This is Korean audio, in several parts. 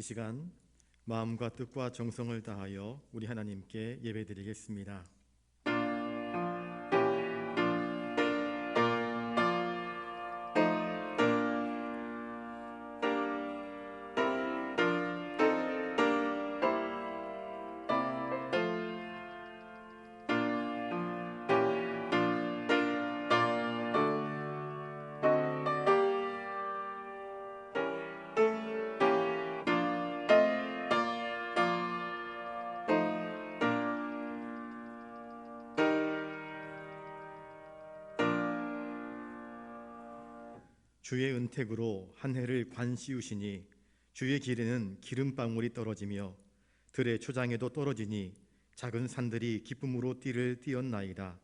이 시간 마음과 뜻과 정성을 다하여 우리 하나님께 예배드리겠습니다. 주의 은택으로 한 해를 관씌우시니 주의 길에는 기름방울이 떨어지며 들의 초장에도 떨어지니 작은 산들이 기쁨으로 띠를 띄었나이다.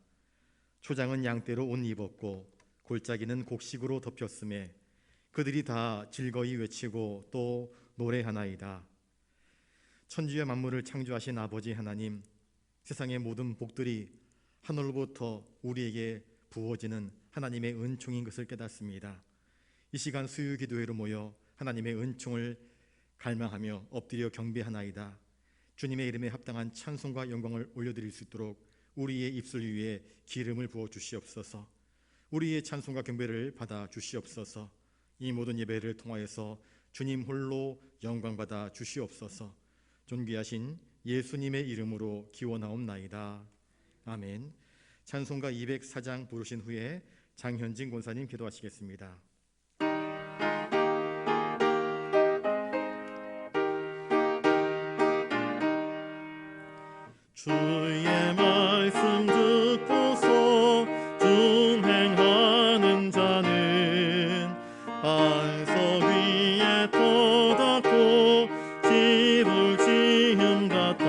초장은 양떼로 옷 입었고 골짜기는 곡식으로 덮였음에 그들이 다 즐거이 외치고 또 노래하나이다. 천지와 만물을 창조하신 아버지 하나님, 세상의 모든 복들이 하늘로부터 우리에게 부어지는 하나님의 은총인 것을 깨닫습니다. 이 시간 수요 기도회로 모여 하나님의 은총을 갈망하며 엎드려 경배하나이다. 주님의 이름에 합당한 찬송과 영광을 올려드릴 수 있도록 우리의 입술 위에 기름을 부어 주시옵소서. 우리의 찬송과 경배를 받아 주시옵소서. 이 모든 예배를 통하여서 주님 홀로 영광 받아 주시옵소서. 존귀하신 예수님의 이름으로 기원하옵나이다. 아멘. 찬송가 204장 부르신 후에 장현진 권사님 기도하시겠습니다. 주의 말씀 듣고서 준행하는 자는 반석 위에 터닫고 집을 지음 같아.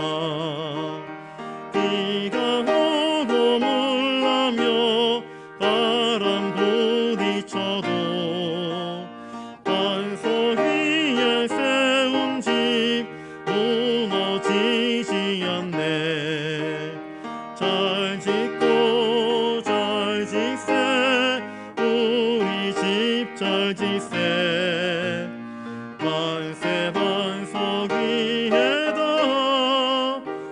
비가 오고 물 나며 바람 부딪혀도 반석 위에 세운 집 무너지지 않네. 잘 짓고 잘 짓세, 우리 집 잘 짓세. 만세 반석 위에다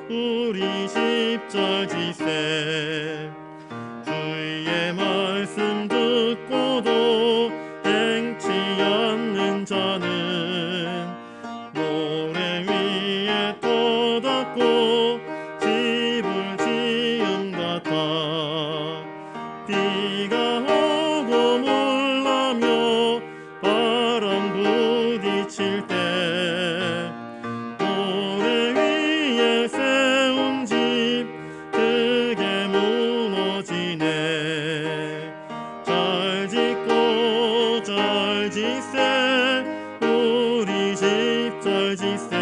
우리 집 잘 짓세. 주의 말씀 듣고도 행치 않는 자는 모래 위에 터닫고 집을 지음 같아. 비가 오고 물 나며 바람 부딪힐 때 모래 위에 세운 집 크게 무너지네. 잘 짓고 잘 짓세, 우리 집 잘 짓세.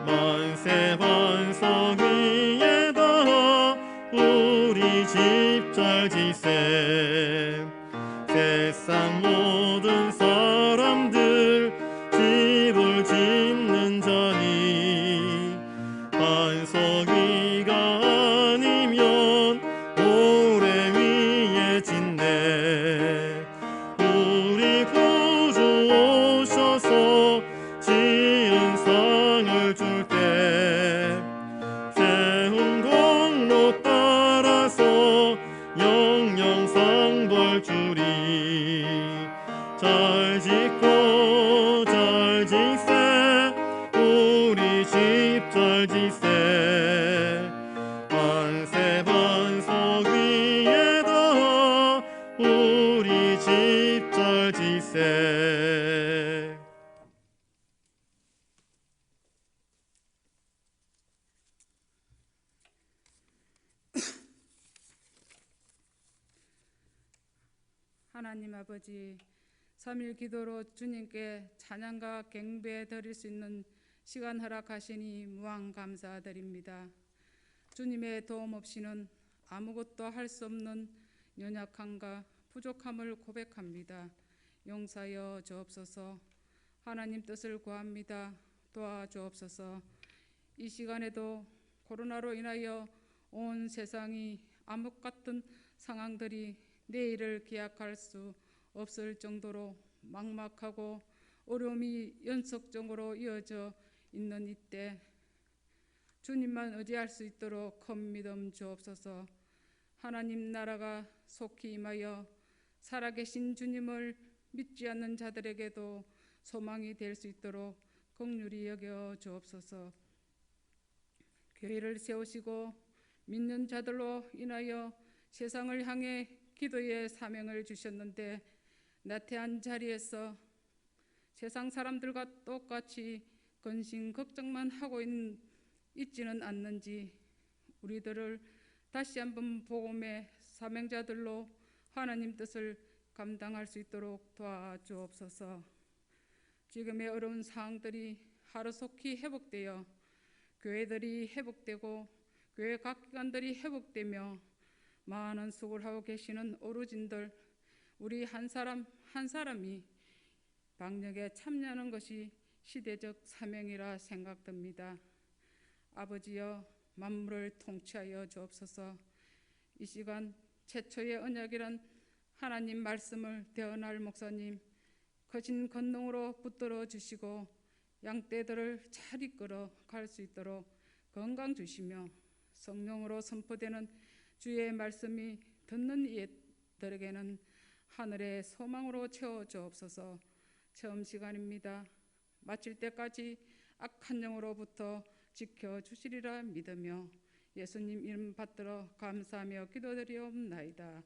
만세 반석 위에다 우리 집 잘 짓세. 세상 모든 사람들 집을 짓는 자니 반석 위가 아니면 모래 위에 짓네. 우리 구주 오셔서 지은 상을 줄 때 세운 공로 따라서 영영 벌 주리. 잘 짓고 잘 짓세, 우리 집 잘 짓세. 만세 반석 위에다 우리 집 잘 짓세. 하나님 아버지, 3일 기도로 주님께 찬양과 경배 드릴 수 있는 시간 허락하시니 무한 감사드립니다. 주님의 도움 없이는 아무것도 할 수 없는 연약함과 부족함을 고백합니다. 용서하여 주옵소서. 하나님 뜻을 구합니다. 도와주옵소서. 이 시간에도 코로나로 인하여 온 세상이 암흑 같은 상황들이 내일을 기약할 수 없을 정도로 막막하고 어려움이 연속적으로 이어져 있는 이때 주님만 의지할 수 있도록 큰 믿음 주옵소서. 하나님 나라가 속히 임하여 살아계신 주님을 믿지 않는 자들에게도 소망이 될 수 있도록 긍휼히 여겨 주옵소서. 교회를 세우시고 믿는 자들로 인하여 세상을 향해 기도의 사명을 주셨는데 나태한 자리에서 세상 사람들과 똑같이 근심 걱정만 하고 있지는 않는지 우리들을 다시 한번 복음의 사명자들로 하나님 뜻을 감당할 수 있도록 도와주옵소서. 지금의 어려운 상황들이 하루속히 회복되어 교회들이 회복되고 교회 각 기관들이 회복되며 많은 수고를 하고 계시는 어르신들 우리 한 사람 한 사람이 방역에 참여하는 것이 시대적 사명이라 생각됩니다. 아버지여 만물을 통치하여 주옵소서. 이 시간 최초의 언약이란 하나님 말씀을 대언할 목사님 거친 권능으로 붙들어 주시고 양떼들을 잘 이끌어 갈 수 있도록 건강 주시며 성령으로 선포되는 주의 말씀이 듣는 이들에게는 하늘의 소망으로 채워 주옵소서. 처음 시간입니다. 마칠 때까지 악한 영으로부터 지켜주시리라 믿으며 예수님 이름 받들어 감사하며 기도드리옵나이다.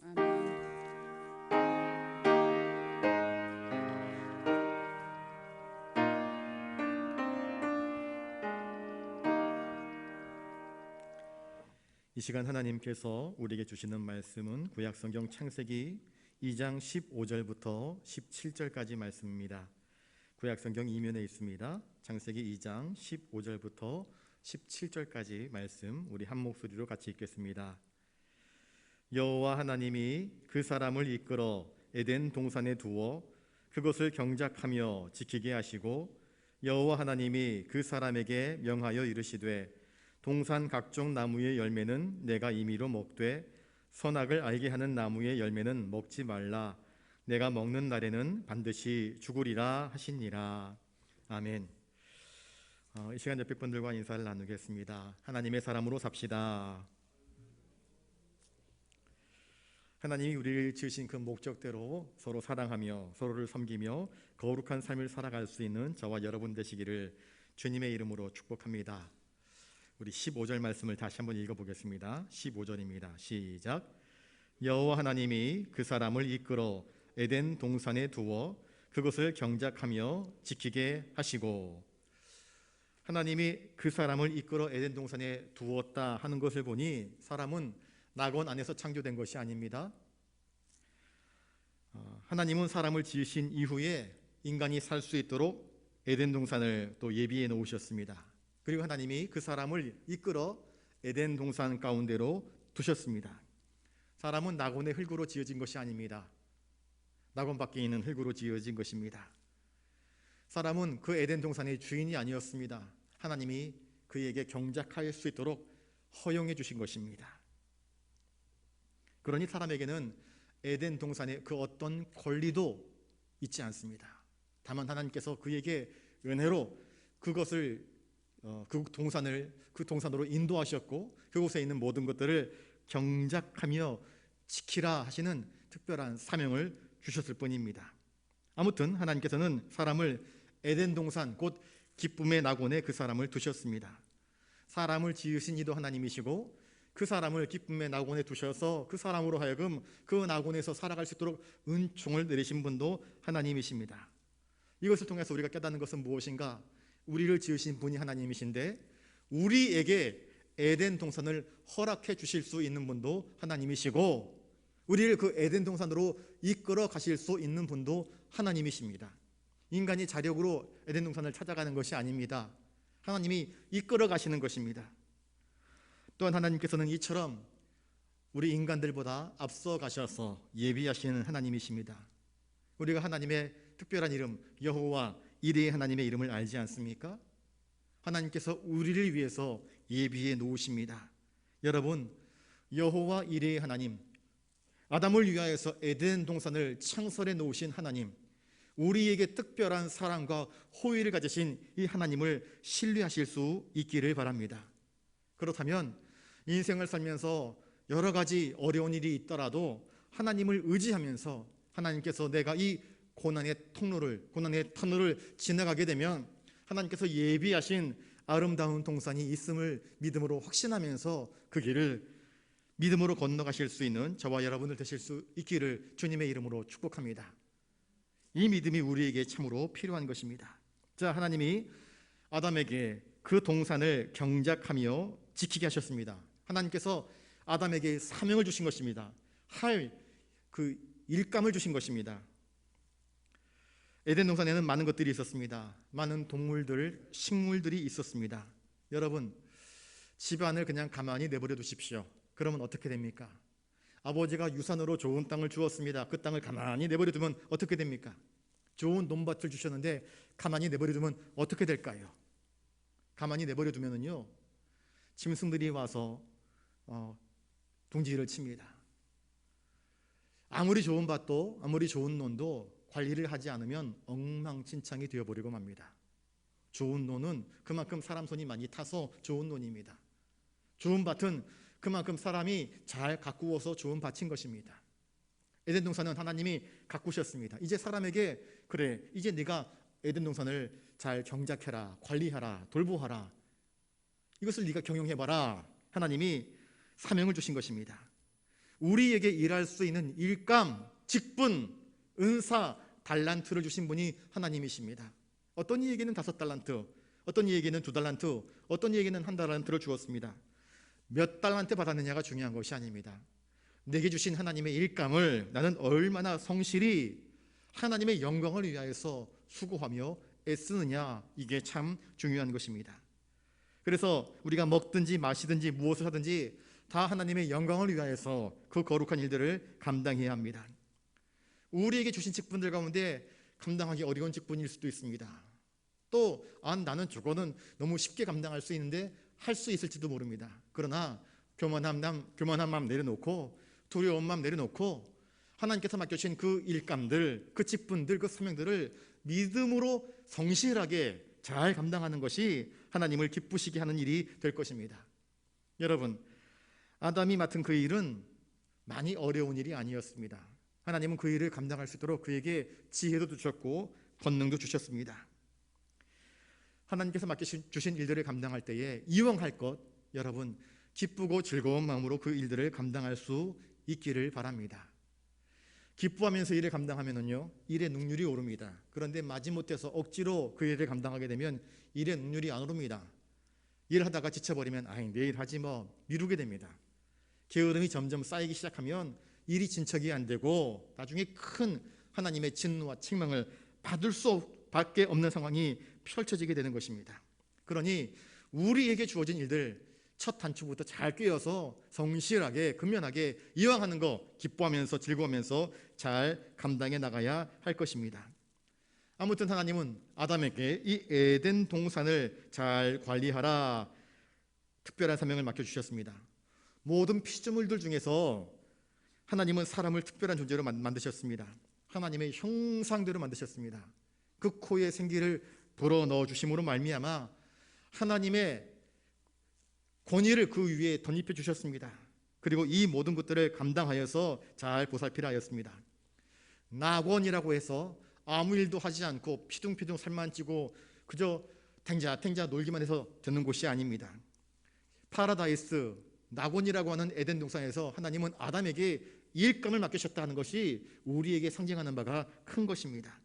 아멘. 이 시간 하나님께서 우리에게 주시는 말씀은 구약성경 창세기 2장 15절부터 17절까지 말씀입니다. 구약성경 이면에 있습니다. 창세기 2장 15절부터 17절까지 말씀 우리 한 목소리로 같이 읽겠습니다. 여호와 하나님이 그 사람을 이끌어 에덴 동산에 두어 그것을 경작하며 지키게 하시고 여호와 하나님이 그 사람에게 명하여 이르시되 동산 각종 나무의 열매는 내가 임의로 먹되 선악을 알게 하는 나무의 열매는 먹지 말라. 내가 먹는 날에는 반드시 죽으리라 하시니라. 아멘. 이 시간 옆에 분들과 인사를 나누겠습니다. 하나님의 사람으로 삽시다. 하나님이 우리를 지으신 그 목적대로 서로 사랑하며 서로를 섬기며 거룩한 삶을 살아갈 수 있는 저와 여러분 되시기를 주님의 이름으로 축복합니다. 우리 15절 말씀을 다시 한번 읽어보겠습니다. 15절입니다. 시작. 여호와 하나님이 그 사람을 이끌어 에덴 동산에 두어 그것을 경작하며 지키게 하시고. 하나님이 그 사람을 이끌어 에덴 동산에 두었다 하는 것을 보니 사람은 낙원 안에서 창조된 것이 아닙니다. 하나님은 사람을 지으신 이후에 인간이 살 수 있도록 에덴 동산을 또 예비해 놓으셨습니다. 그리고 하나님이 그 사람을 이끌어 에덴 동산 가운데로 두셨습니다. 사람은 낙원의 흙으로 지어진 것이 아닙니다. 낙원 밖에 있는 흙으로 지어진 것입니다. 사람은 그 에덴 동산의 주인이 아니었습니다. 하나님이 그에게 경작할 수 있도록 허용해 주신 것입니다. 그러니 사람에게는 에덴 동산의 그 어떤 권리도 있지 않습니다. 다만 하나님께서 그에게 은혜로 그것을 그 동산으로 인도하셨고 그곳에 있는 모든 것들을 경작하며 지키라 하시는 특별한 사명을 주셨을 뿐입니다. 아무튼 하나님께서는 사람을 에덴 동산 곧 기쁨의 낙원에 그 사람을 두셨습니다. 사람을 지으신 이도 하나님이시고 그 사람을 기쁨의 낙원에 두셔서 그 사람으로 하여금 그 낙원에서 살아갈 수 있도록 은총을 내리신 분도 하나님이십니다. 이것을 통해서 우리가 깨닫는 것은 무엇인가? 우리를 지으신 분이 하나님이신데 우리에게 에덴 동산을 허락해 주실 수 있는 분도 하나님이시고 우리를 그 에덴 동산으로 이끌어 가실 수 있는 분도 하나님이십니다. 인간이 자력으로 에덴 동산을 찾아가는 것이 아닙니다. 하나님이 이끌어 가시는 것입니다. 또한 하나님께서는 이처럼 우리 인간들보다 앞서 가셔서 예비하시는 하나님이십니다. 우리가 하나님의 특별한 이름 여호와 이레의 하나님의 이름을 알지 않습니까? 하나님께서 우리를 위해서 예비해 놓으십니다. 여러분, 여호와 이레의 하나님, 아담을 위하여서 에덴 동산을 창설해 놓으신 하나님, 우리에게 특별한 사랑과 호의를 가지신 이 하나님을 신뢰하실 수 있기를 바랍니다. 그렇다면 인생을 살면서 여러 가지 어려운 일이 있더라도 하나님을 의지하면서 하나님께서 내가 이 고난의 터널을 지나가게 되면 하나님께서 예비하신 아름다운 동산이 있음을 믿음으로 확신하면서 그 길을 믿음으로 건너가실 수 있는 저와 여러분들 되실 수 있기를 주님의 이름으로 축복합니다. 이 믿음이 우리에게 참으로 필요한 것입니다. 자, 하나님이 아담에게 그 동산을 경작하며 지키게 하셨습니다. 하나님께서 아담에게 사명을 주신 것입니다. 할 그 일감을 주신 것입니다. 에덴 동산에는 많은 것들이 있었습니다. 많은 동물들, 식물들이 있었습니다. 여러분, 집안을 그냥 가만히 내버려 두십시오. 그러면 어떻게 됩니까? 아버지가 유산으로 좋은 땅을 주었습니다. 그 땅을 가만히 내버려 두면 어떻게 됩니까? 좋은 논밭을 주셨는데 가만히 내버려 두면 어떻게 될까요? 가만히 내버려 두면은요, 짐승들이 와서 둥지를 칩니다. 아무리 좋은 밭도, 아무리 좋은 논도 관리를 하지 않으면 엉망진창이 되어버리고 맙니다. 좋은 논은 그만큼 사람 손이 많이 타서 좋은 논입니다. 좋은 밭은 그만큼 사람이 잘 가꾸어서 좋은 밭인 것입니다. 에덴 동산은 하나님이 가꾸셨습니다. 이제 사람에게 그래, 이제 네가 에덴 동산을 잘 경작해라, 관리하라, 돌보아라, 이것을 네가 경영해봐라. 하나님이 사명을 주신 것입니다. 우리에게 일할 수 있는 일감, 직분, 은사, 달란트를 주신 분이 하나님이십니다. 어떤 이에게는 5달란트, 어떤 이에게는 2달란트, 어떤 이에게는 1달란트를 주었습니다. 몇 달란트 받았느냐가 중요한 것이 아닙니다. 내게 주신 하나님의 일감을 나는 얼마나 성실히 하나님의 영광을 위하여서 수고하며 애쓰느냐, 이게 참 중요한 것입니다. 그래서 우리가 먹든지 마시든지 무엇을 하든지 다 하나님의 영광을 위하여서 그 거룩한 일들을 감당해야 합니다. 우리에게 주신 직분들 가운데 감당하기 어려운 직분일 수도 있습니다. 또 나는 저거는 너무 쉽게 감당할 수 있는데 할 수 있을지도 모릅니다. 그러나 교만한 마음 내려놓고 두려운 마음 내려놓고 하나님께서 맡겨주신 그 일감들, 그 직분들, 그 사명들을 믿음으로 성실하게 잘 감당하는 것이 하나님을 기쁘시게 하는 일이 될 것입니다. 여러분, 아담이 맡은 그 일은 많이 어려운 일이 아니었습니다. 하나님은 그 일을 감당할 수 있도록 그에게 지혜도 주셨고 권능도 주셨습니다. 하나님께서 맡겨주신 일들을 감당할 때에 이왕 할 것, 여러분 기쁘고 즐거운 마음으로 그 일들을 감당할 수 있기를 바랍니다. 기뻐하면서 일을 감당하면요, 일의 능률이 오릅니다. 그런데 마지못해서 억지로 그 일을 감당하게 되면 일의 능률이 안 오릅니다. 일하다가 지쳐버리면 내일 하지 뭐, 미루게 됩니다. 게으름이 점점 쌓이기 시작하면 일이 진척이 안 되고 나중에 큰 하나님의 진노와 책망을 받을 수밖에 없는 상황이 펼쳐지게 되는 것입니다. 그러니 우리에게 주어진 일들 첫 단추부터 잘 꿰어서 성실하게 근면하게 이왕 하는 거 기뻐하면서 즐거우면서 잘 감당해 나가야 할 것입니다. 아무튼 하나님은 아담에게 이 에덴 동산을 잘 관리하라 특별한 사명을 맡겨주셨습니다. 모든 피조물들 중에서 하나님은 사람을 특별한 존재로 만드셨습니다. 하나님의 형상대로 만드셨습니다. 그 코에 생기를 불어넣어 주심으로 말미암아 하나님의 권위를 그 위에 덧입혀 주셨습니다. 그리고 이 모든 것들을 감당하여서 잘 보살피라 하였습니다. 낙원이라고 해서 아무 일도 하지 않고 피둥피둥 살만 찌고 그저 탱자 놀기만 해서 되는 곳이 아닙니다. 파라다이스, 낙원이라고 하는 에덴 동산에서 하나님은 아담에게 일감을 맡기셨다는 것이 우리에게 상징하는 바가 큰 것입니다.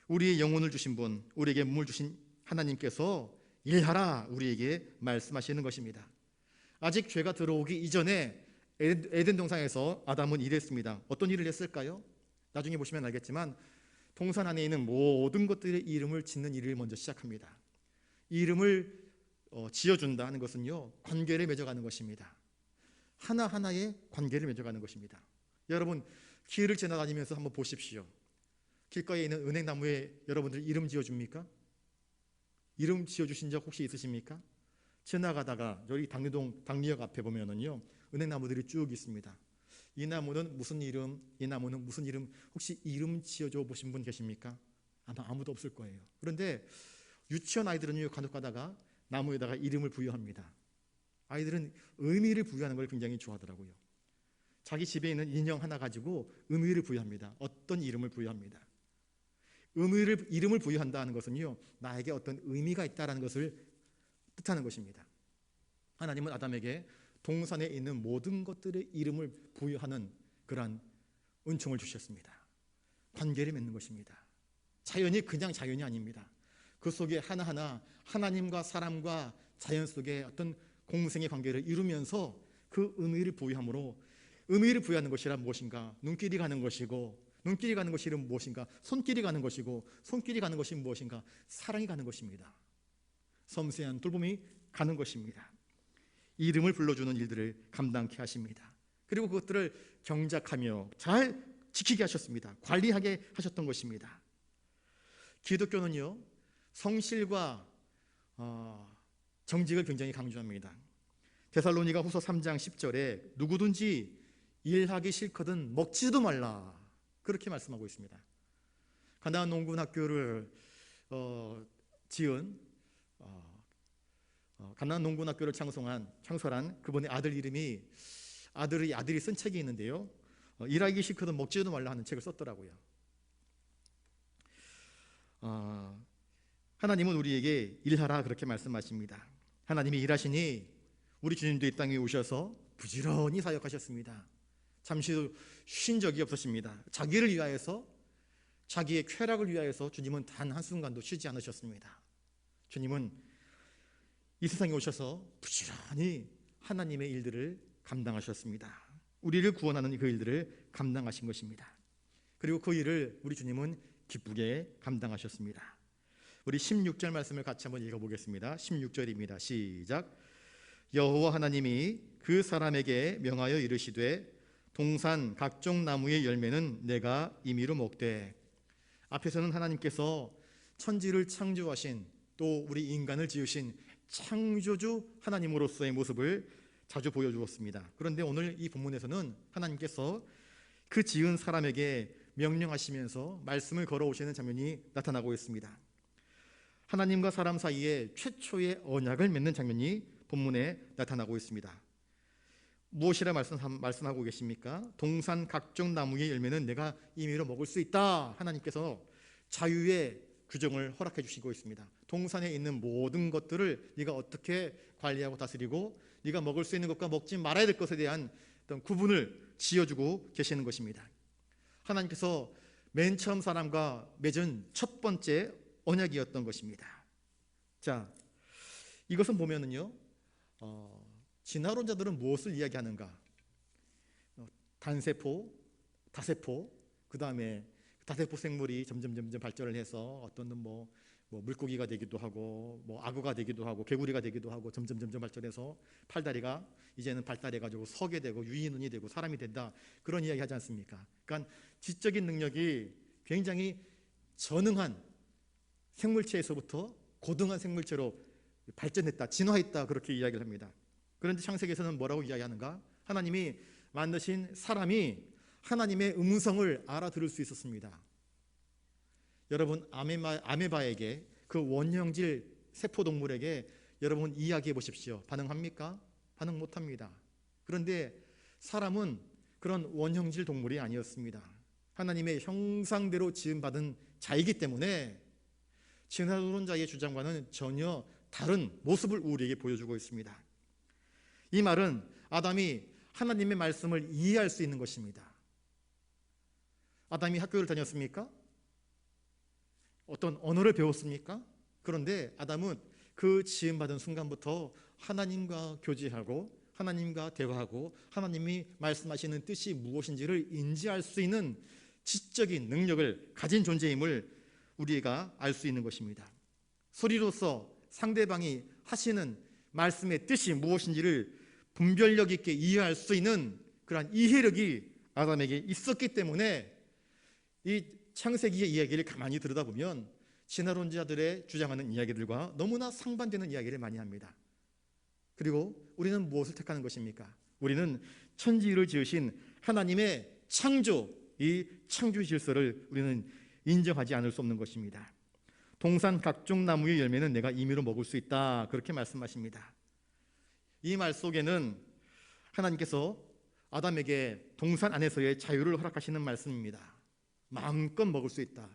우리의 영혼을 주신 분, 우리에게 몸을 주신 하나님께서 일하라 우리에게 말씀하시는 것입니다. 아직 죄가 들어오기 이전에 에덴 동산에서 아담은 일했습니다. 어떤 일을 했을까요? 나중에 보시면 알겠지만 동산 안에 있는 모든 것들의 이름을 짓는 일을 먼저 시작합니다. 이름을 지어준다 하는 것은요, 관계를 맺어가는 것입니다. 하나하나의 관계를 맺어가는 것입니다. 여러분, 길을 지나다니면서 한번 보십시오. 길가에 있는 은행나무에 여러분들 이름 지어줍니까? 이름 지어주신 적 혹시 있으십니까? 지나가다가 여기 당리역 앞에 보면은요, 은행나무들이 쭉 있습니다. 이 나무는 무슨 이름, 이 나무는 무슨 이름, 혹시 이름 지어줘 보신 분 계십니까? 아마 아무도 없을 거예요. 그런데 유치원 아이들은요, 간혹 가다가 나무에다가 이름을 부여합니다. 아이들은 의미를 부여하는 걸 굉장히 좋아하더라고요. 자기 집에 있는 인형 하나 가지고 의미를 부여합니다. 어떤 이름을 부여합니다. 이름을 부여한다는 것은요, 나에게 어떤 의미가 있다는 것을 뜻하는 것입니다. 하나님은 아담에게 동산에 있는 모든 것들의 이름을 부여하는 그러한 은총을 주셨습니다. 관계를 맺는 것입니다. 자연이 그냥 자연이 아닙니다. 그 속에 하나하나 하나님과 사람과 자연 속에 어떤 공생의 관계를 이루면서 그 의미를 부여함으로, 의미를 부여하는 것이란 무엇인가? 눈길이 가는 것이고, 눈길이 가는 것이 무엇인가? 손길이 가는 것이고, 손길이 가는 것이 무엇인가? 사랑이 가는 것입니다. 섬세한 돌봄이 가는 것입니다. 이름을 불러주는 일들을 감당케 하십니다. 그리고 그것들을 경작하며 잘 지키게 하셨습니다. 관리하게 하셨던 것입니다. 기독교는요, 성실과 정직을 굉장히 강조합니다. 데살로니가 후서 3장 10절에 누구든지 일하기 싫거든 먹지도 말라, 그렇게 말씀하고 있습니다. 가나안 농군 학교를 지은 가나안 농군 학교를 창설한 그분의 아들 이름이 아들이 쓴 책이 있는데요, 일하기 싫거든 먹지도 말라 하는 책을 썼더라고요. 하나님은 우리에게 일하라 그렇게 말씀하십니다. 하나님이 일하시니 우리 주님도 이 땅에 오셔서 부지런히 사역하셨습니다. 잠시 쉰 적이 없으십니다. 자기를 위하여서, 자기의 쾌락을 위하여서 주님은 단 한순간도 쉬지 않으셨습니다. 주님은 이 세상에 오셔서 부지런히 하나님의 일들을 감당하셨습니다. 우리를 구원하는 그 일들을 감당하신 것입니다. 그리고 그 일을 우리 주님은 기쁘게 감당하셨습니다. 우리 16절 말씀을 같이 한번 읽어보겠습니다. 16절입니다. 시작. 여호와 하나님이 그 사람에게 명하여 이르시되 동산 각종 나무의 열매는 내가 임의로 먹되. 앞에서는 하나님께서 천지를 창조하신, 또 우리 인간을 지으신 창조주 하나님으로서의 모습을 자주 보여주었습니다. 그런데 오늘 이 본문에서는 하나님께서 그 지은 사람에게 명령하시면서 말씀을 걸어오시는 장면이 나타나고 있습니다. 하나님과 사람 사이에 최초의 언약을 맺는 장면이 본문에 나타나고 있습니다. 무엇이라 말씀하고 계십니까? 동산 각종 나무의 열매는 내가 임의로 먹을 수 있다. 하나님께서 자유의 규정을 허락해 주시고 있습니다. 동산에 있는 모든 것들을 네가 어떻게 관리하고 다스리고, 네가 먹을 수 있는 것과 먹지 말아야 될 것에 대한 어떤 구분을 지어주고 계시는 것입니다. 하나님께서 맨 처음 사람과 맺은 첫 번째 언약이었던 것입니다. 자, 이것은 보면은요, 진화론자들은 무엇을 이야기하는가? 단세포, 다세포, 그 다음에 다세포 생물이 점점 발전을 해서 어떤 뭐 물고기가 되기도 하고, 뭐 악어가 되기도 하고, 개구리가 되기도 하고, 점점 발전해서 팔다리가 이제는 발달해가지고 서게 되고 유인원이 되고 사람이 된다, 그런 이야기 하지 않습니까? 그러니까 지적인 능력이 굉장히 전능한 생물체에서부터 고등한 생물체로 발전했다, 진화했다, 그렇게 이야기를 합니다. 그런데 창세기에서는 뭐라고 이야기하는가? 하나님이 만드신 사람이 하나님의 음성을 알아들을 수 있었습니다. 여러분, 아메바에게, 그 원형질 세포동물에게 여러분 이야기해 보십시오. 반응합니까? 반응 못합니다. 그런데 사람은 그런 원형질 동물이 아니었습니다. 하나님의 형상대로 지음받은 자이기 때문에 진화론자의 주장과는 전혀 다른 모습을 우리에게 보여주고 있습니다. 이 말은 아담이 하나님의 말씀을 이해할 수 있는 것입니다. 아담이 학교를 다녔습니까? 어떤 언어를 배웠습니까? 그런데 아담은 그 지음받은 순간부터 하나님과 교제하고 하나님과 대화하고 하나님이 말씀하시는 뜻이 무엇인지를 인지할 수 있는 지적인 능력을 가진 존재임을 우리가 알 수 있는 것입니다. 소리로서 상대방이 하시는 말씀의 뜻이 무엇인지를 분별력 있게 이해할 수 있는 그러한 이해력이 아담에게 있었기 때문에 이 창세기의 이야기를 가만히 들여다보면 진화론자들의 주장하는 이야기들과 너무나 상반되는 이야기를 많이 합니다. 그리고 우리는 무엇을 택하는 것입니까? 우리는 천지를 지으신 하나님의 창조, 이 창조 질서를 우리는 인정하지 않을 수 없는 것입니다. 동산 각종 나무의 열매는 내가 임의로 먹을 수 있다, 그렇게 말씀하십니다. 이 말 속에는 하나님께서 아담에게 동산 안에서의 자유를 허락하시는 말씀입니다. 마음껏 먹을 수 있다.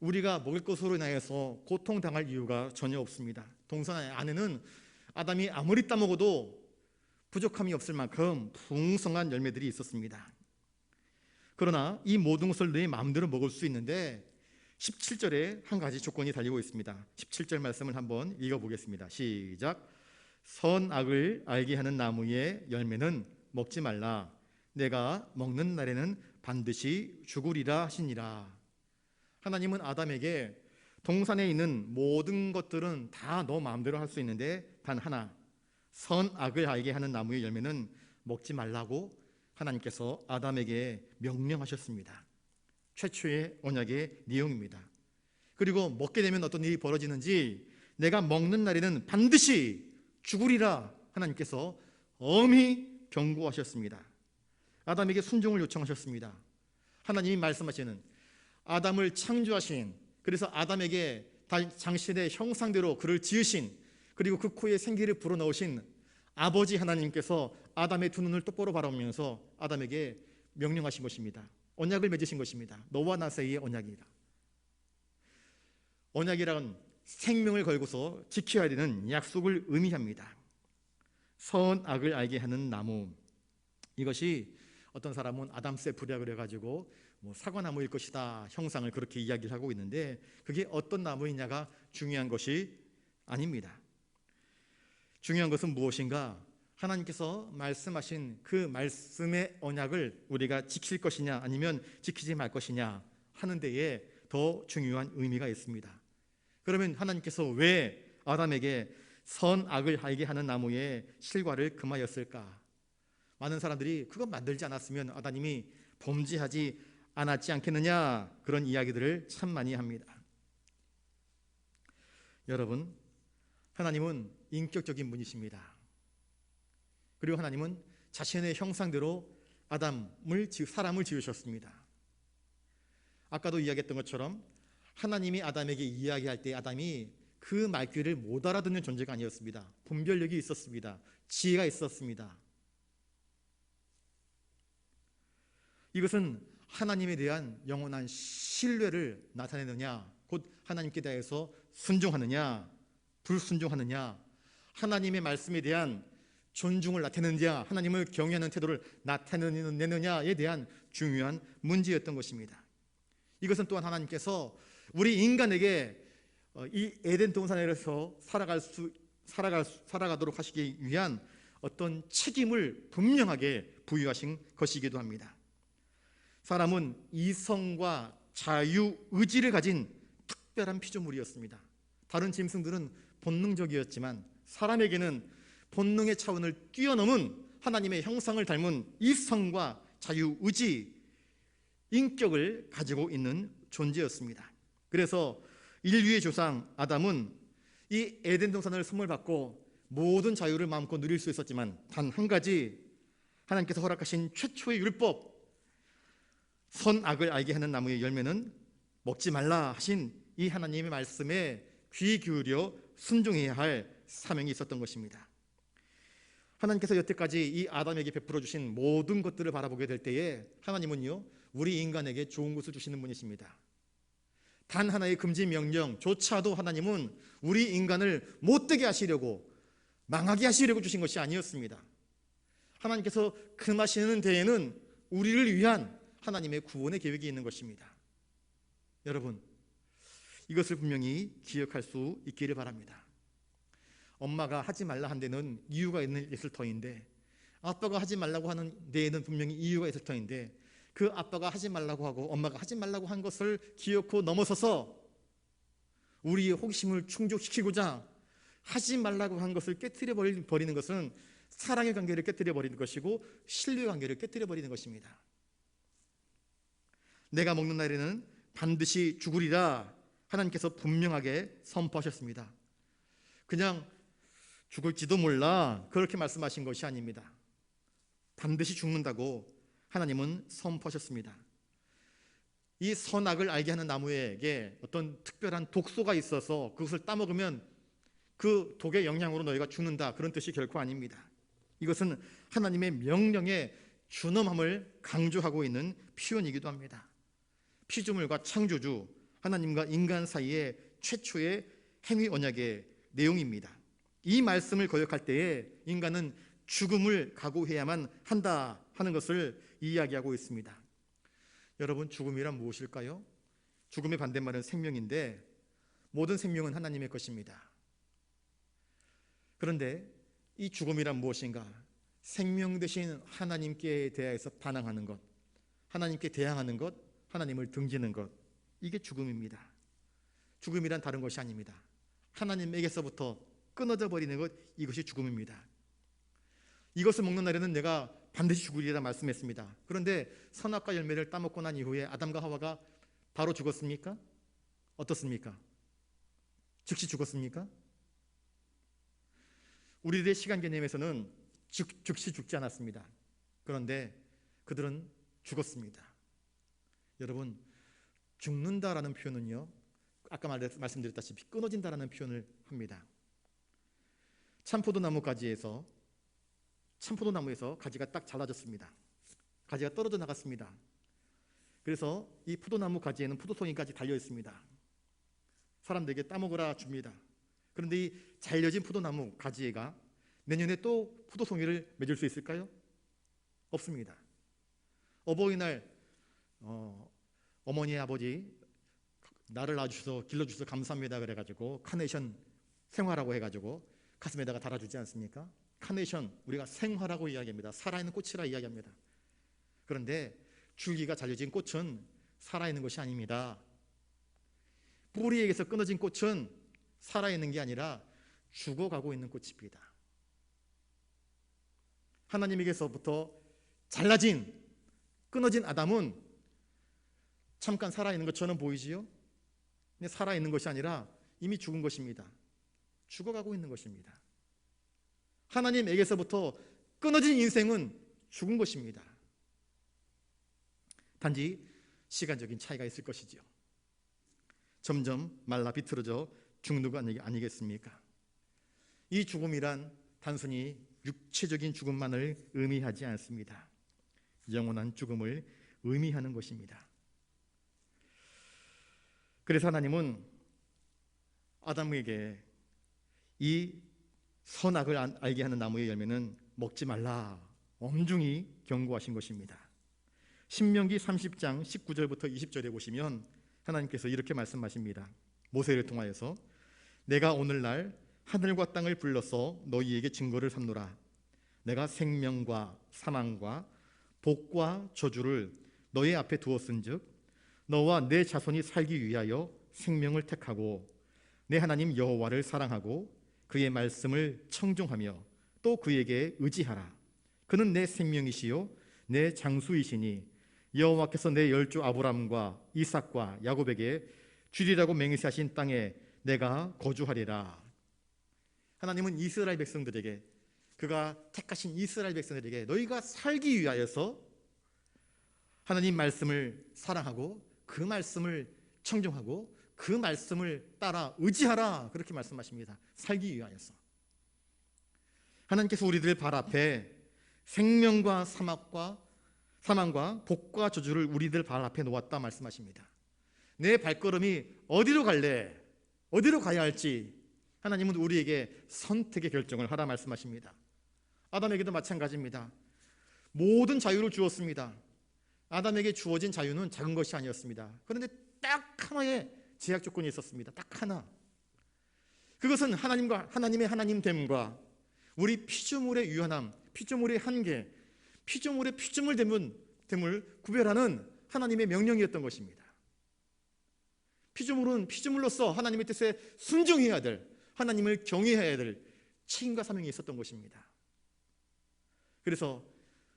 우리가 먹을 것으로 인하여서 고통당할 이유가 전혀 없습니다. 동산 안에는 아담이 아무리 따먹어도 부족함이 없을 만큼 풍성한 열매들이 있었습니다. 그러나 이 모든 것을 내 마음대로 먹을 수 있는데 17절에 한 가지 조건이 달리고 있습니다. 17절 말씀을 한번 읽어보겠습니다. 시작. 선악을 알게 하는 나무의 열매는 먹지 말라. 내가 먹는 날에는 반드시 죽으리라 하시니라. 하나님은 아담에게 동산에 있는 모든 것들은 다 너 마음대로 할 수 있는데 단 하나, 선악을 알게 하는 나무의 열매는 먹지 말라고 하나님께서 아담에게 명령하셨습니다. 최초의 언약의 내용입니다. 그리고 먹게 되면 어떤 일이 벌어지는지, 내가 먹는 날에는 반드시 죽으리라 하나님께서 엄히 경고하셨습니다. 아담에게 순종을 요청하셨습니다. 하나님이 말씀하시는, 아담을 창조하신, 그래서 아담에게 당신의 형상대로 그를 지으신, 그리고 그 코에 생기를 불어넣으신 아버지 하나님께서 아담의 두 눈을 똑바로 바라보면서 아담에게 명령하신 것입니다. 언약을 맺으신 것입니다. 너와 나 사이의 언약이다. 언약이란 생명을 걸고서 지켜야 되는 약속을 의미합니다. 선악을 알게 하는 나무, 이것이 어떤 사람은 아담세프리라 그래가지고 사과나무일 것이다 형상을 그렇게 이야기를 하고 있는데, 그게 어떤 나무이냐가 중요한 것이 아닙니다. 중요한 것은 무엇인가? 하나님께서 말씀하신 그 말씀의 언약을 우리가 지킬 것이냐 아니면 지키지 말 것이냐 하는 데에 더 중요한 의미가 있습니다. 그러면 하나님께서 왜 아담에게 선악을 알게 하는 나무의 실과를 금하였을까? 많은 사람들이 그것 만들지 않았으면 아담이 범죄하지 않았지 않겠느냐, 그런 이야기들을 참 많이 합니다. 여러분, 하나님은 인격적인 분이십니다. 그리고 하나님은 자신의 형상대로 사람을 지으셨습니다. 아까도 이야기했던 것처럼 하나님이 아담에게 이야기할 때 아담이 그 말귀를 못 알아듣는 존재가 아니었습니다. 분별력이 있었습니다. 지혜가 있었습니다. 이것은 하나님에 대한 영원한 신뢰를 나타내느냐, 곧 하나님께 대해서 순종하느냐 불순종하느냐, 하나님의 말씀에 대한 존중을 나타내느냐, 하나님을 경외하는 태도를 나타내느냐에 대한 중요한 문제였던 것입니다. 이것은 또한 하나님께서 우리 인간에게 이 에덴 동산에서 살아가도록 하시기 위한 어떤 책임을 분명하게 부여하신 것이기도 합니다. 사람은 이성과 자유의지를 가진 특별한 피조물이었습니다. 다른 짐승들은 본능적이었지만 사람에게는 본능의 차원을 뛰어넘은 하나님의 형상을 닮은 이성과 자유의지, 인격을 가지고 있는 존재였습니다. 그래서 인류의 조상 아담은 이 에덴 동산을 선물 받고 모든 자유를 마음껏 누릴 수 있었지만 단 한 가지, 하나님께서 허락하신 최초의 율법, 선악을 알게 하는 나무의 열매는 먹지 말라 하신 이 하나님의 말씀에 귀 기울여 순종해야 할 사명이 있었던 것입니다. 하나님께서 여태까지 이 아담에게 베풀어 주신 모든 것들을 바라보게 될 때에 하나님은요, 우리 인간에게 좋은 것을 주시는 분이십니다. 단 하나의 금지 명령조차도 하나님은 우리 인간을 못되게 하시려고, 망하게 하시려고 주신 것이 아니었습니다. 하나님께서 금하시는 데에는 우리를 위한 하나님의 구원의 계획이 있는 것입니다. 여러분, 이것을 분명히 기억할 수 있기를 바랍니다. 엄마가 하지 말라 한 데는 이유가 있을 터인데, 아빠가 하지 말라고 하는 데에는 분명히 이유가 있을 터인데, 그 아빠가 하지 말라고 하고 엄마가 하지 말라고 한 것을 기어코 넘어서서 우리의 호기심을 충족시키고자 하지 말라고 한 것을 깨뜨려 버리는 것은 사랑의 관계를 깨뜨려 버리는 것이고 신뢰의 관계를 깨뜨려 버리는 것입니다. 내가 먹는 날에는 반드시 죽으리라 하나님께서 분명하게 선포하셨습니다. 그냥 죽을지도 몰라 그렇게 말씀하신 것이 아닙니다. 반드시 죽는다고 하나님은 선포하셨습니다. 이 선악을 알게 하는 나무에게 어떤 특별한 독소가 있어서 그것을 따먹으면 그 독의 영향으로 너희가 죽는다, 그런 뜻이 결코 아닙니다. 이것은 하나님의 명령의 준엄함을 강조하고 있는 표현이기도 합니다. 피조물과 창조주 하나님과 인간 사이의 최초의 행위 언약의 내용입니다. 이 말씀을 거역할 때에 인간은 죽음을 각오해야만 한다 하는 것을 이야기하고 있습니다. 여러분, 죽음이란 무엇일까요? 죽음의 반대말은 생명인데 모든 생명은 하나님의 것입니다. 그런데 이 죽음이란 무엇인가? 생명 대신 하나님께 대하여서 반항하는 것, 하나님께 대항하는 것, 하나님을 등지는 것, 이게 죽음입니다. 죽음이란 다른 것이 아닙니다. 하나님에게서부터 끊어져 버리는 것, 이것이 죽음입니다. 이것을 먹는 날에는 내가 반드시 죽으리라 말씀했습니다. 그런데 선악과 열매를 따먹고 난 이후에 아담과 하와가 바로 죽었습니까? 어떻습니까? 즉시 죽었습니까? 우리들의 시간 개념에서는 즉시 죽지 않았습니다. 그런데 그들은 죽었습니다. 여러분, 죽는다라는 표현은요, 아까 말씀드렸다시피 끊어진다라는 표현을 합니다. 참포도나무에서 가지가 딱 잘라졌습니다. 가지가 떨어져 나갔습니다. 그래서 이 포도나무 가지에는 포도송이까지 달려 있습니다. 사람들에게 따먹으라 줍니다. 그런데 이 잘려진 포도나무 가지가 내년에 또 포도송이를 맺을 수 있을까요? 없습니다. 어버이날 어머니 아버지 나를 낳아주셔서 길러주셔서 감사합니다 그래가지고 카네이션 생화라고 해가지고 가슴에다가 달아주지 않습니까? 카네이션, 우리가 생화라고 이야기합니다. 살아있는 꽃이라 이야기합니다. 그런데 줄기가 잘려진 꽃은 살아있는 것이 아닙니다. 뿌리에게서 끊어진 꽃은 살아있는 게 아니라 죽어가고 있는 꽃입니다. 하나님에게서부터 잘라진, 끊어진 아담은 잠깐 살아있는 것처럼 보이지요? 근데 살아있는 것이 아니라 이미 죽은 것입니다. 죽어가고 있는 것입니다. 하나님에게서부터 끊어진 인생은 죽은 것입니다. 단지 시간적인 차이가 있을 것이지요. 점점 말라 비틀어져 죽는 거 아니겠습니까? 이 죽음이란 단순히 육체적인 죽음만을 의미하지 않습니다. 영원한 죽음을 의미하는 것입니다. 그래서 하나님은 아담에게 이 선악을 알게 하는 나무의 열매는 먹지 말라 엄중히 경고하신 것입니다. 신명기 30장 19절부터 20절에 보시면 하나님께서 이렇게 말씀하십니다. 모세를 통하여서 내가 오늘날 하늘과 땅을 불러서 너희에게 증거를 삼노라. 내가 생명과 사망과 복과 저주를 너희 앞에 두었은즉 너와 내 자손이 살기 위하여 생명을 택하고 내 하나님 여호와를 사랑하고 그의 말씀을 청종하며 또 그에게 의지하라. 그는 내 생명이시요 내 장수이시니 여호와께서 내 열조 아브람과 이삭과 야곱에게 주리라고 맹세하신 땅에 내가 거주하리라. 하나님은 이스라엘 백성들에게, 그가 택하신 이스라엘 백성들에게 너희가 살기 위하여서 하나님 말씀을 사랑하고 그 말씀을 청종하고 그 말씀을 따라 의지하라, 그렇게 말씀하십니다. 살기 위하여서. 하나님께서 우리들 발 앞에 생명과 사망과 복과 저주를 우리들 발 앞에 놓았다 말씀하십니다. 내 발걸음이 어디로 갈래? 어디로 가야 할지 하나님은 우리에게 선택의 결정을 하라 말씀하십니다. 아담에게도 마찬가지입니다. 모든 자유를 주었습니다. 아담에게 주어진 자유는 작은 것이 아니었습니다. 그런데 딱 하나의 제약 조건이 있었습니다. 딱 하나. 그것은 하나님의 하나님됨과 우리 피조물의 유한함, 피조물의 한계, 피조물의 피조물됨을 구별하는 하나님의 명령이었던 것입니다. 피조물은 피조물로서 하나님의 뜻에 순종해야 될, 하나님을 경외해야 될 책임과 사명이 있었던 것입니다. 그래서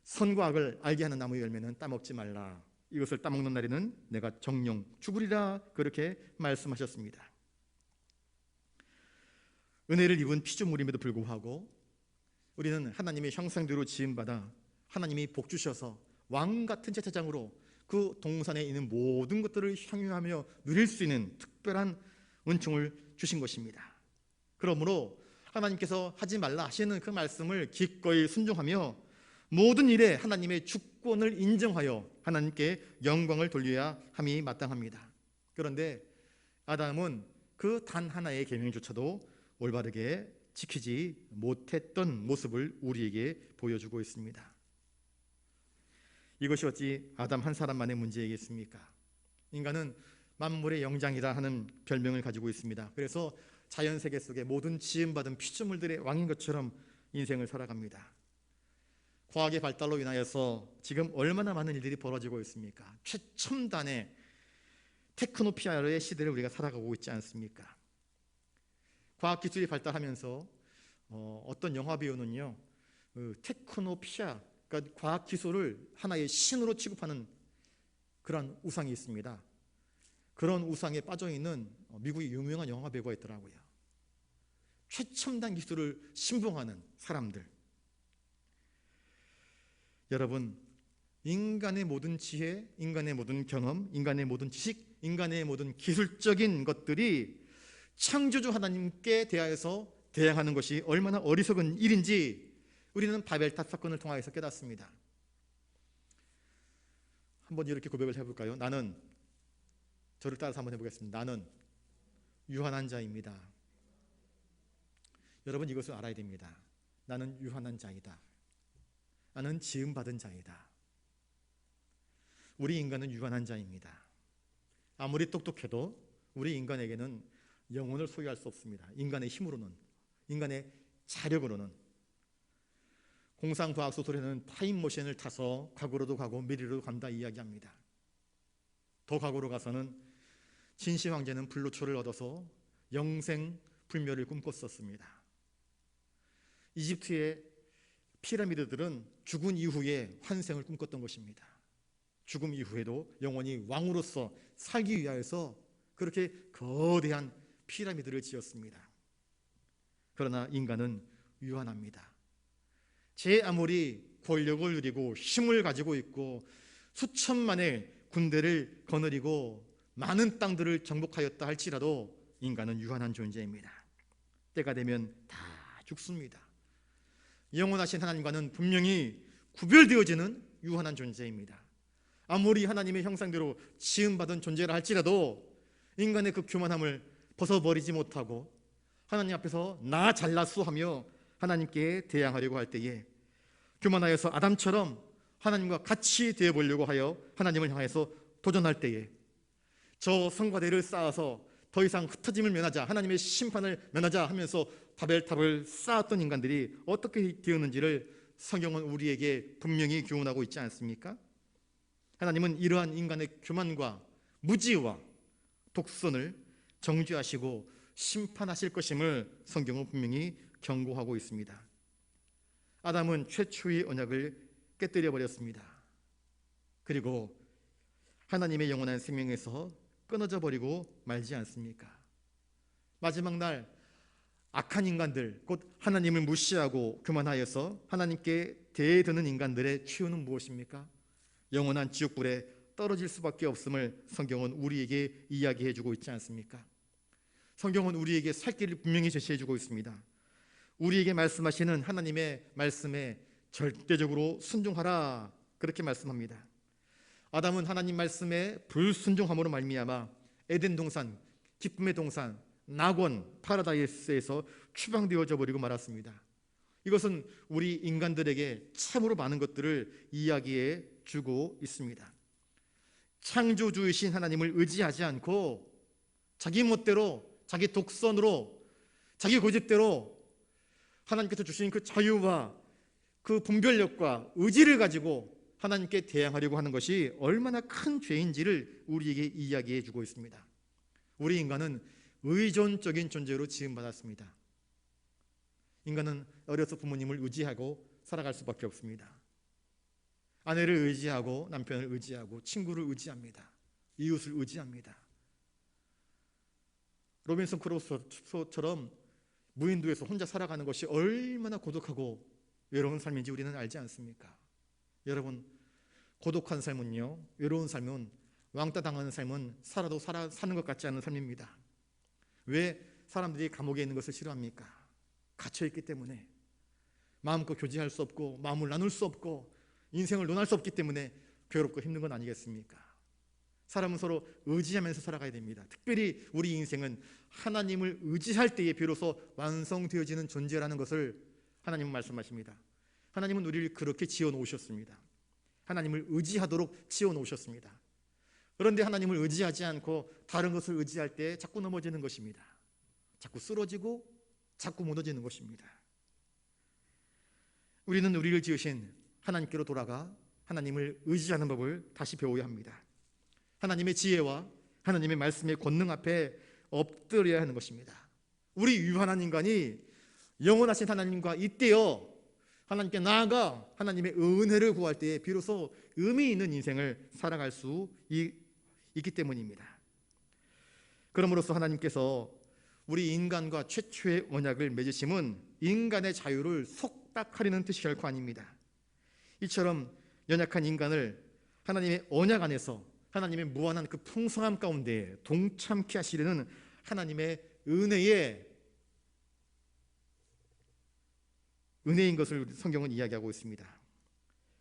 선과 악을 알게 하는 나무의 열매는 따먹지 말라. 이것을 따먹는 날에는 내가 정령 죽으리라, 그렇게 말씀하셨습니다. 은혜를 입은 피조물임에도 불구하고 우리는 하나님의 형상대로 지음받아 하나님이 복 주셔서 왕 같은 제사장으로 그 동산에 있는 모든 것들을 향유하며 누릴 수 있는 특별한 은총을 주신 것입니다. 그러므로 하나님께서 하지 말라 하시는 그 말씀을 기꺼이 순종하며 모든 일에 하나님의 주권을 인정하여 하나님께 영광을 돌려야 함이 마땅합니다. 그런데 아담은 그 단 하나의 계명조차도 올바르게 지키지 못했던 모습을 우리에게 보여주고 있습니다. 이것이 어찌 아담 한 사람만의 문제이겠습니까? 인간은 만물의 영장이라 하는 별명을 가지고 있습니다. 그래서 자연세계 속의 모든 지음받은 피조물들의 왕인 것처럼 인생을 살아갑니다. 과학의 발달로 인하여서 지금 얼마나 많은 일들이 벌어지고 있습니까? 최첨단의 테크노피아의 시대를 우리가 살아가고 있지 않습니까? 과학기술이 발달하면서 어떤 영화 배우는요, 테크노피아, 그러니까 과학기술을 하나의 신으로 취급하는 그런 우상이 있습니다. 그런 우상에 빠져있는 미국의 유명한 영화 배우가 있더라고요. 최첨단 기술을 신봉하는 사람들. 여러분, 인간의 모든 지혜, 인간의 모든 경험, 인간의 모든 지식, 인간의 모든 기술적인 것들이 창조주 하나님께 대하여서 대항하는 것이 얼마나 어리석은 일인지 우리는 바벨탑 사건을 통하여서 깨닫습니다. 한번 이렇게 고백을 해볼까요? 나는, 저를 따라서 한번 해보겠습니다. 나는 유한한 자입니다. 여러분, 이것을 알아야 됩니다. 나는 유한한 자이다. 나는 지음받은 자이다. 우리 인간은 유한한 자입니다. 아무리 똑똑해도 우리 인간에게는 영혼을 소유할 수 없습니다. 인간의 힘으로는, 인간의 자력으로는. 공상과학 소설에는 타임머신을 타서 과거로도 가고 미래로도 간다 이야기합니다. 더 과거로 가서는 진시 황제는 불로초를 얻어서 영생 불멸을 꿈꿨었습니다. 이집트의 피라미드들은 죽은 이후에 환생을 꿈꿨던 것입니다. 죽음 이후에도 영원히 왕으로서 살기 위하여서 그렇게 거대한 피라미드를 지었습니다. 그러나 인간은 유한합니다. 제 아무리 권력을 누리고 힘을 가지고 있고 수천만의 군대를 거느리고 많은 땅들을 정복하였다 할지라도 인간은 유한한 존재입니다. 때가 되면 다 죽습니다. 영원하신 하나님과는 분명히 구별되어지는 유한한 존재입니다. 아무리 하나님의 형상대로 지음받은 존재라 할지라도 인간의 그 교만함을 벗어버리지 못하고 하나님 앞에서 나 잘났소 하며 하나님께 대항하려고 할 때에 교만하여서 아담처럼 하나님과 같이 되어보려고 하여 하나님을 향해서 도전할 때에 저 성과대를 쌓아서 더 이상 흩어짐을 면하자, 하나님의 심판을 면하자 하면서 바벨탑을 쌓았던 인간들이 어떻게 되었는지를 성경은 우리에게 분명히 교훈하고 있지 않습니까? 하나님은 이러한 인간의 교만과 무지와 독선을 정죄하시고 심판하실 것임을 성경은 분명히 경고하고 있습니다. 아담은 최초의 언약을 깨뜨려 버렸습니다. 그리고 하나님의 영원한 생명에서 끊어져 버리고 말지 않습니까? 마지막 날 악한 인간들, 곧 하나님을 무시하고 교만하여서 하나님께 대드는 인간들의 최후는 무엇입니까? 영원한 지옥불에 떨어질 수밖에 없음을 성경은 우리에게 이야기해 주고 있지 않습니까? 성경은 우리에게 살 길을 분명히 제시해 주고 있습니다. 우리에게 말씀하시는 하나님의 말씀에 절대적으로 순종하라, 그렇게 말씀합니다. 아담은 하나님 말씀에 불순종함으로 말미암아 에덴 동산, 기쁨의 동산, 낙원, 파라다이스에서 추방되어져 버리고 말았습니다. 이것은 우리 인간들에게 참으로 많은 것들을 이야기해 주고 있습니다. 창조주이신 하나님을 의지하지 않고 자기 멋대로, 자기 독선으로, 자기 고집대로 하나님께서 주신 그 자유와 그 분별력과 의지를 가지고 하나님께 대항하려고 하는 것이 얼마나 큰 죄인지를 우리에게 이야기해 주고 있습니다. 우리 인간은 의존적인 존재로 지음받았습니다. 인간은 어려서 부모님을 의지하고 살아갈 수밖에 없습니다. 아내를 의지하고 남편을 의지하고 친구를 의지합니다. 이웃을 의지합니다. 로빈슨 크루소처럼 무인도에서 혼자 살아가는 것이 얼마나 고독하고 외로운 삶인지 우리는 알지 않습니까? 여러분, 고독한 삶은요, 외로운 삶은, 왕따 당하는 삶은 살아도 사는 것 같지 않은 삶입니다. 왜 사람들이 감옥에 있는 것을 싫어합니까? 갇혀있기 때문에. 마음껏 교제할 수 없고 마음을 나눌 수 없고 인생을 논할 수 없기 때문에 괴롭고 힘든 건 아니겠습니까? 사람은 서로 의지하면서 살아가야 됩니다. 특별히 우리 인생은 하나님을 의지할 때에 비로소 완성되어지는 존재라는 것을 하나님은 말씀하십니다. 하나님은 우리를 그렇게 지어놓으셨습니다. 하나님을 의지하도록 지어놓으셨습니다. 그런데 하나님을 의지하지 않고 다른 것을 의지할 때 자꾸 넘어지는 것입니다. 자꾸 쓰러지고 자꾸 무너지는 것입니다. 우리는 우리를 지으신 하나님께로 돌아가 하나님을 의지하는 법을 다시 배워야 합니다. 하나님의 지혜와 하나님의 말씀의 권능 앞에 엎드려야 하는 것입니다. 우리 유한한 인간이 영원하신 하나님과 이때여 하나님께 나아가 하나님의 은혜를 구할 때에 비로소 의미 있는 인생을 살아갈 수 있기 때문입니다. 그러므로서 하나님께서 우리 인간과 최초의 언약을 맺으심은 인간의 자유를 속닥하려는 뜻이 결코 아닙니다. 이처럼 연약한 인간을 하나님의 언약 안에서 하나님의 무한한 그 풍성함 가운데 동참케 하시려는 하나님의 은혜인 것을 성경은 이야기하고 있습니다.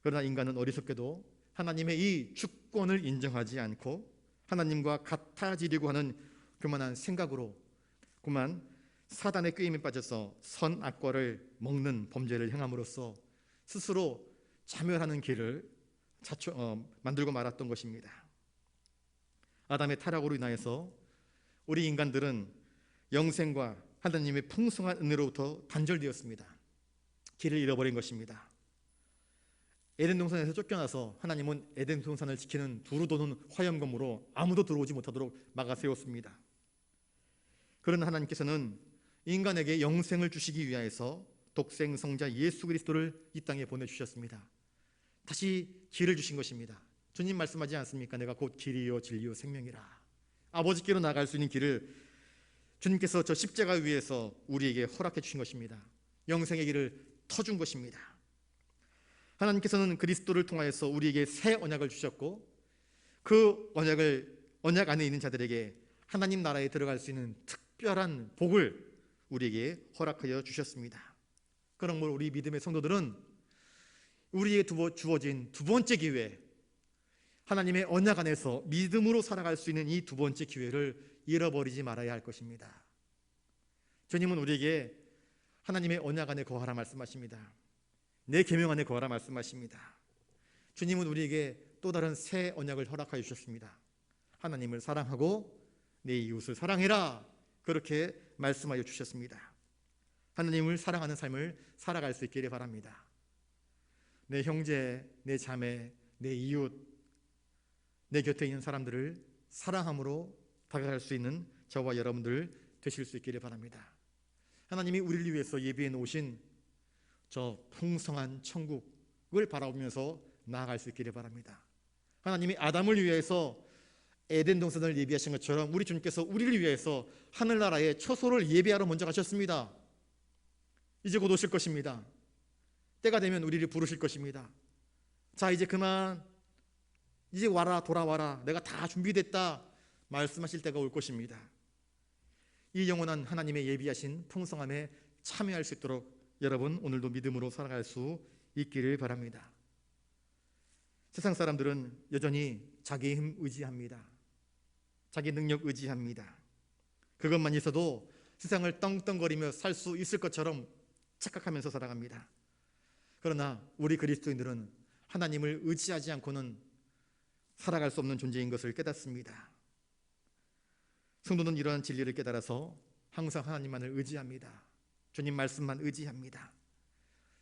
그러나 인간은 어리석게도 하나님의 이 주권을 인정하지 않고 하나님과 같아지려고 하는 교만한 생각으로 그만 사단의 꾀임에 빠져서 선악과를 먹는 범죄를 행함으로써 스스로 자멸하는 길을 만들고 말았던 것입니다. 아담의 타락으로 인하여서 우리 인간들은 영생과 하나님의 풍성한 은혜로부터 단절되었습니다. 길을 잃어버린 것입니다. 에덴 동산에서 쫓겨나서 하나님은 에덴 동산을 지키는 두루 도는 화염검으로 아무도 들어오지 못하도록 막아 세웠습니다. 그런 하나님께서는 인간에게 영생을 주시기 위하여서 독생 성자 예수 그리스도를 이 땅에 보내주셨습니다. 다시 길을 주신 것입니다. 주님 말씀하지 않습니까? 내가 곧 길이요 진리요 생명이라. 아버지께로 나아갈 수 있는 길을 주님께서 저 십자가 위에서 우리에게 허락해 주신 것입니다. 영생의 길을 터준 것입니다. 하나님께서는 그리스도를 통하여서 우리에게 새 언약을 주셨고 그 언약 안에 있는 자들에게 하나님 나라에 들어갈 수 있는 특별한 복을 우리에게 허락하여 주셨습니다. 그러므로 우리 믿음의 성도들은 우리에게 주어진 두 번째 기회, 하나님의 언약 안에서 믿음으로 살아갈 수 있는 이 두 번째 기회를 잃어버리지 말아야 할 것입니다. 주님은 우리에게 하나님의 언약 안에 거하라 말씀하십니다. 내 계명 안에 거하라 말씀하십니다. 주님은 우리에게 또 다른 새 언약을 허락하여 주셨습니다. 하나님을 사랑하고 내 이웃을 사랑해라, 그렇게 말씀하여 주셨습니다. 하나님을 사랑하는 삶을 살아갈 수 있기를 바랍니다. 내 형제, 내 자매, 내 이웃, 내 곁에 있는 사람들을 사랑함으로 다가갈 수 있는 저와 여러분들 되실 수 있기를 바랍니다. 하나님이 우리를 위해서 예비해 놓으신 저 풍성한 천국을 바라보면서 나아갈 수 있기를 바랍니다. 하나님이 아담을 위해서 에덴 동산을 예비하신 것처럼 우리 주님께서 우리를 위해서 하늘나라의 처소를 예비하러 먼저 가셨습니다. 이제 곧 오실 것입니다. 때가 되면 우리를 부르실 것입니다. 자, 이제 그만, 이제 와라, 돌아와라, 내가 다 준비됐다 말씀하실 때가 올 것입니다. 이 영원한 하나님의 예비하신 풍성함에 참여할 수 있도록 여러분 오늘도 믿음으로 살아갈 수 있기를 바랍니다. 세상 사람들은 여전히 자기의 힘 의지합니다. 자기 능력 의지합니다. 그것만 있어도 세상을 떵떵거리며 살 수 있을 것처럼 착각하면서 살아갑니다. 그러나 우리 그리스도인들은 하나님을 의지하지 않고는 살아갈 수 없는 존재인 것을 깨닫습니다. 성도는 이러한 진리를 깨달아서 항상 하나님만을 의지합니다. 주님 말씀만 의지합니다.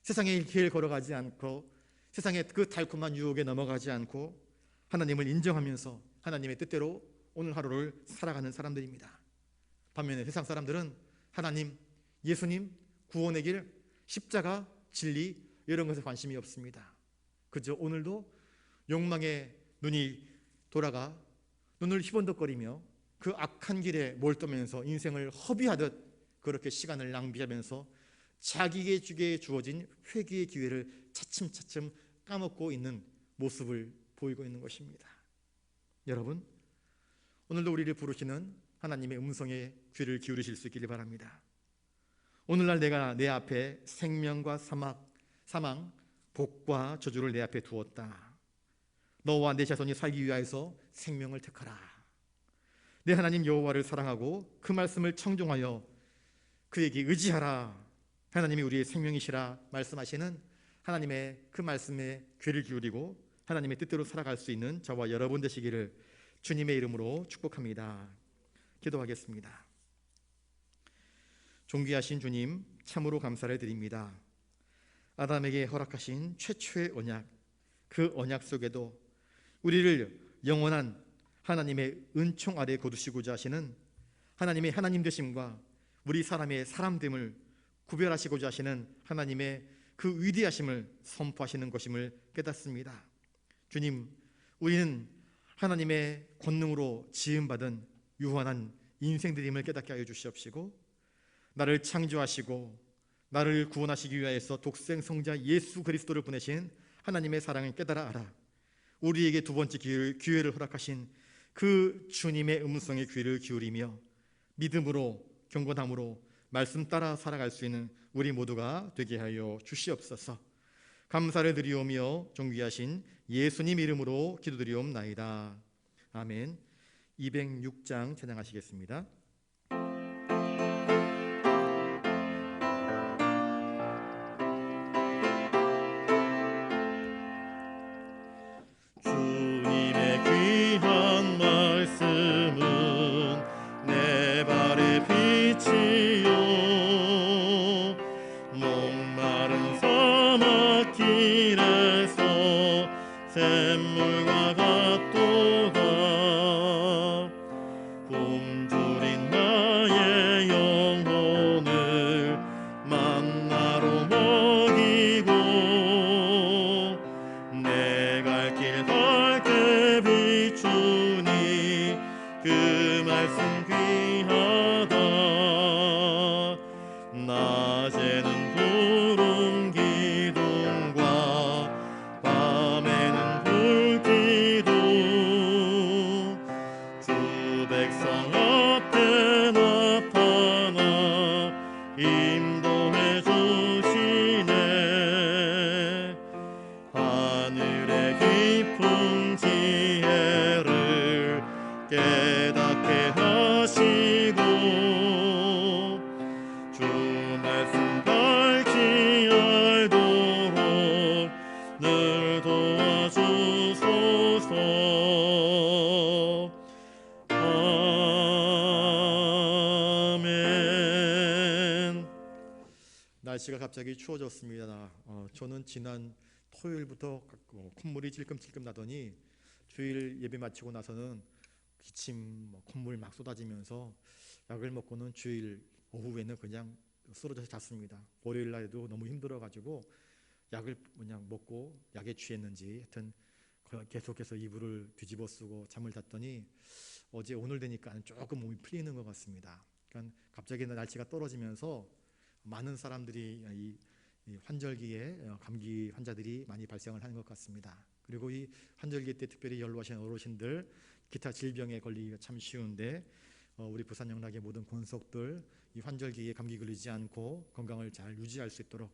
세상의 길 걸어가지 않고 세상의 그 달콤한 유혹에 넘어가지 않고 하나님을 인정하면서 하나님의 뜻대로 오늘 하루를 살아가는 사람들입니다. 반면에 세상 사람들은 하나님, 예수님, 구원의 길, 십자가, 진리 이런 것에 관심이 없습니다. 그저 오늘도 욕망의 눈이 돌아가 눈을 희번덕거리며 그 악한 길에 몰두하면서 인생을 허비하듯 그렇게 시간을 낭비하면서 자기에게 주어진 회개의 기회를 차츰차츰 까먹고 있는 모습을 보이고 있는 것입니다. 여러분, 오늘도 우리를 부르시는 하나님의 음성에 귀를 기울이실 수 있기를 바랍니다. 오늘날 내가 내 앞에 생명과 사망, 복과 저주를 내 앞에 두었다. 너와 내 자손이 살기 위하여서 생명을 택하라. 내 하나님 여호와를 사랑하고 그 말씀을 청종하여 그에게 의지하라. 하나님이 우리의 생명이시라 말씀하시는 하나님의 그 말씀에 귀를 기울이고 하나님의 뜻대로 살아갈 수 있는 저와 여러분 되시기를 주님의 이름으로 축복합니다. 기도하겠습니다. 존귀하신 주님, 참으로 감사를 드립니다. 아담에게 허락하신 최초의 언약, 그 언약 속에도 우리를 영원한 하나님의 은총 아래 거두시고자 하시는 하나님의 하나님 되심과 우리 사람의 사람됨을 구별하시고자 하시는 하나님의 그 위대하심을 선포하시는 것임을 깨닫습니다. 주님, 우리는 하나님의 권능으로 지음받은 유한한 인생들임을 깨닫게 하여 주시옵시고, 나를 창조하시고 나를 구원하시기 위하여서 독생 성자 예수 그리스도를 보내신 하나님의 사랑을 깨달아 알아 우리에게 두 번째 기회를 허락하신 그 주님의 음성에 귀를 기울이며 믿음으로 경건함으로 말씀 따라 살아갈 수 있는 우리 모두가 되게 하여 주시옵소서. 감사를 드리오며 존귀하신 예수님 이름으로 기도드리옵나이다. 아멘. 206장 찬양하시겠습니다. 주님의 귀한 말씀은 내 발의 빛이요 목마른 사막길에서 샘물과 같도다. 굶주린 나의 영혼을 만나로 먹이고 내 갈 길 밝게 비추니 그 말씀 귀하다. 낮에는 부른 기둥과 밤에는 불기둥 주 백성 앞에 나타나 인도해 주시네. 하늘의 깊은 지혜를 깨닫게 하시고 주 말씀 밝히 알도록 늘 도와주소서. 아멘. 날씨가 갑자기 추워졌습니다. 저는 지난 토요일부터 콧물이 찔끔찔끔 나더니 주일 예배 마치고 나서는 기침, 콧물 막 쏟아지면서 약을 먹고는 주일 오후에는 그냥 쓰러져서 잤습니다. 월요일 날에도 너무 힘들어가지고 약을 그냥 먹고 약에 취했는지 하여튼 계속해서 이불을 뒤집어 쓰고 잠을 잤더니 어제 오늘 되니까 조금 몸이 풀리는 것 같습니다. 그러니까 갑자기 날씨가 떨어지면서 많은 사람들이 이 환절기에 감기 환자들이 많이 발생을 하는 것 같습니다. 그리고 이 환절기 때 특별히 연로하신 어르신들, 기타 질병에 걸리기가 참 쉬운데 우리 부산 영락의 모든 권속들 이 환절기에 감기 걸리지 않고 건강을 잘 유지할 수 있도록,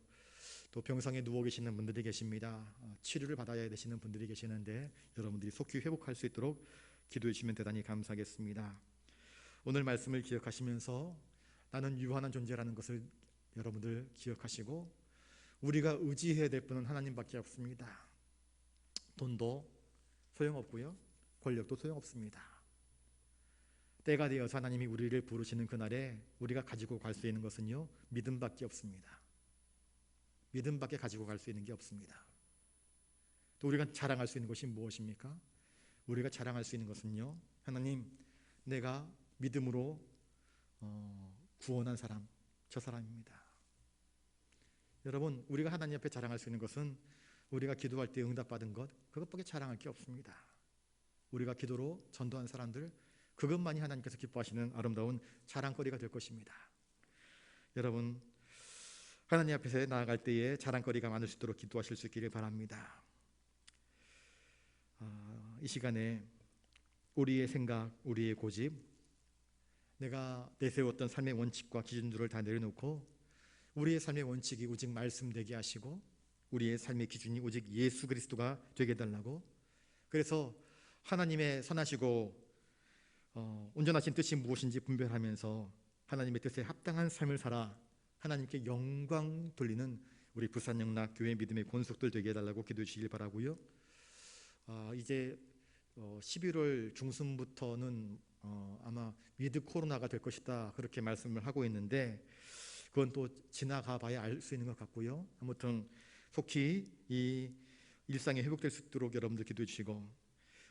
또 병상에 누워 계시는 분들이 계십니다. 치료를 받아야 되시는 분들이 계시는데 여러분들이 속히 회복할 수 있도록 기도해 주시면 대단히 감사하겠습니다. 오늘 말씀을 기억하시면서 나는 유한한 존재라는 것을 여러분들 기억하시고, 우리가 의지해야 될 분은 하나님밖에 없습니다. 돈도 소용없고요, 권력도 소용없습니다. 때가 되어서 하나님이 우리를 부르시는 그날에 우리가 가지고 갈 수 있는 것은요, 믿음밖에 없습니다. 믿음밖에 가지고 갈 수 있는 게 없습니다. 또 우리가 자랑할 수 있는 것이 무엇입니까? 우리가 자랑할 수 있는 것은요, 하나님, 내가 믿음으로 구원한 사람, 저 사람입니다. 여러분, 우리가 하나님 앞에 자랑할 수 있는 것은 우리가 기도할 때 응답받은 것, 그것밖에 자랑할 게 없습니다. 우리가 기도로 전도한 사람들, 그것만이 하나님께서 기뻐하시는 아름다운 자랑거리가 될 것입니다. 여러분, 하나님 앞에서 나아갈 때에 자랑거리가 많을 수 있도록 기도하실 수 있기를 바랍니다. 이 시간에 우리의 생각, 우리의 고집, 내가 내세웠던 삶의 원칙과 기준들을 다 내려놓고 우리의 삶의 원칙이 오직 말씀 되게 하시고 우리의 삶의 기준이 오직 예수 그리스도가 되게 해달라고, 그래서 하나님의 선하시고 온전하신 뜻이 무엇인지 분별하면서 하나님의 뜻에 합당한 삶을 살아 하나님께 영광 돌리는 우리 부산영락교회 믿음의 권속들 되게 해달라고 기도해 주시길 바라고요. 이제 11월 중순부터는 아마 위드 코로나가 될 것이다 그렇게 말씀을 하고 있는데, 그건 또 지나가 봐야 알 수 있는 것 같고요. 아무튼 속히 이 일상이 회복될 수 있도록 여러분들 기도해 주시고,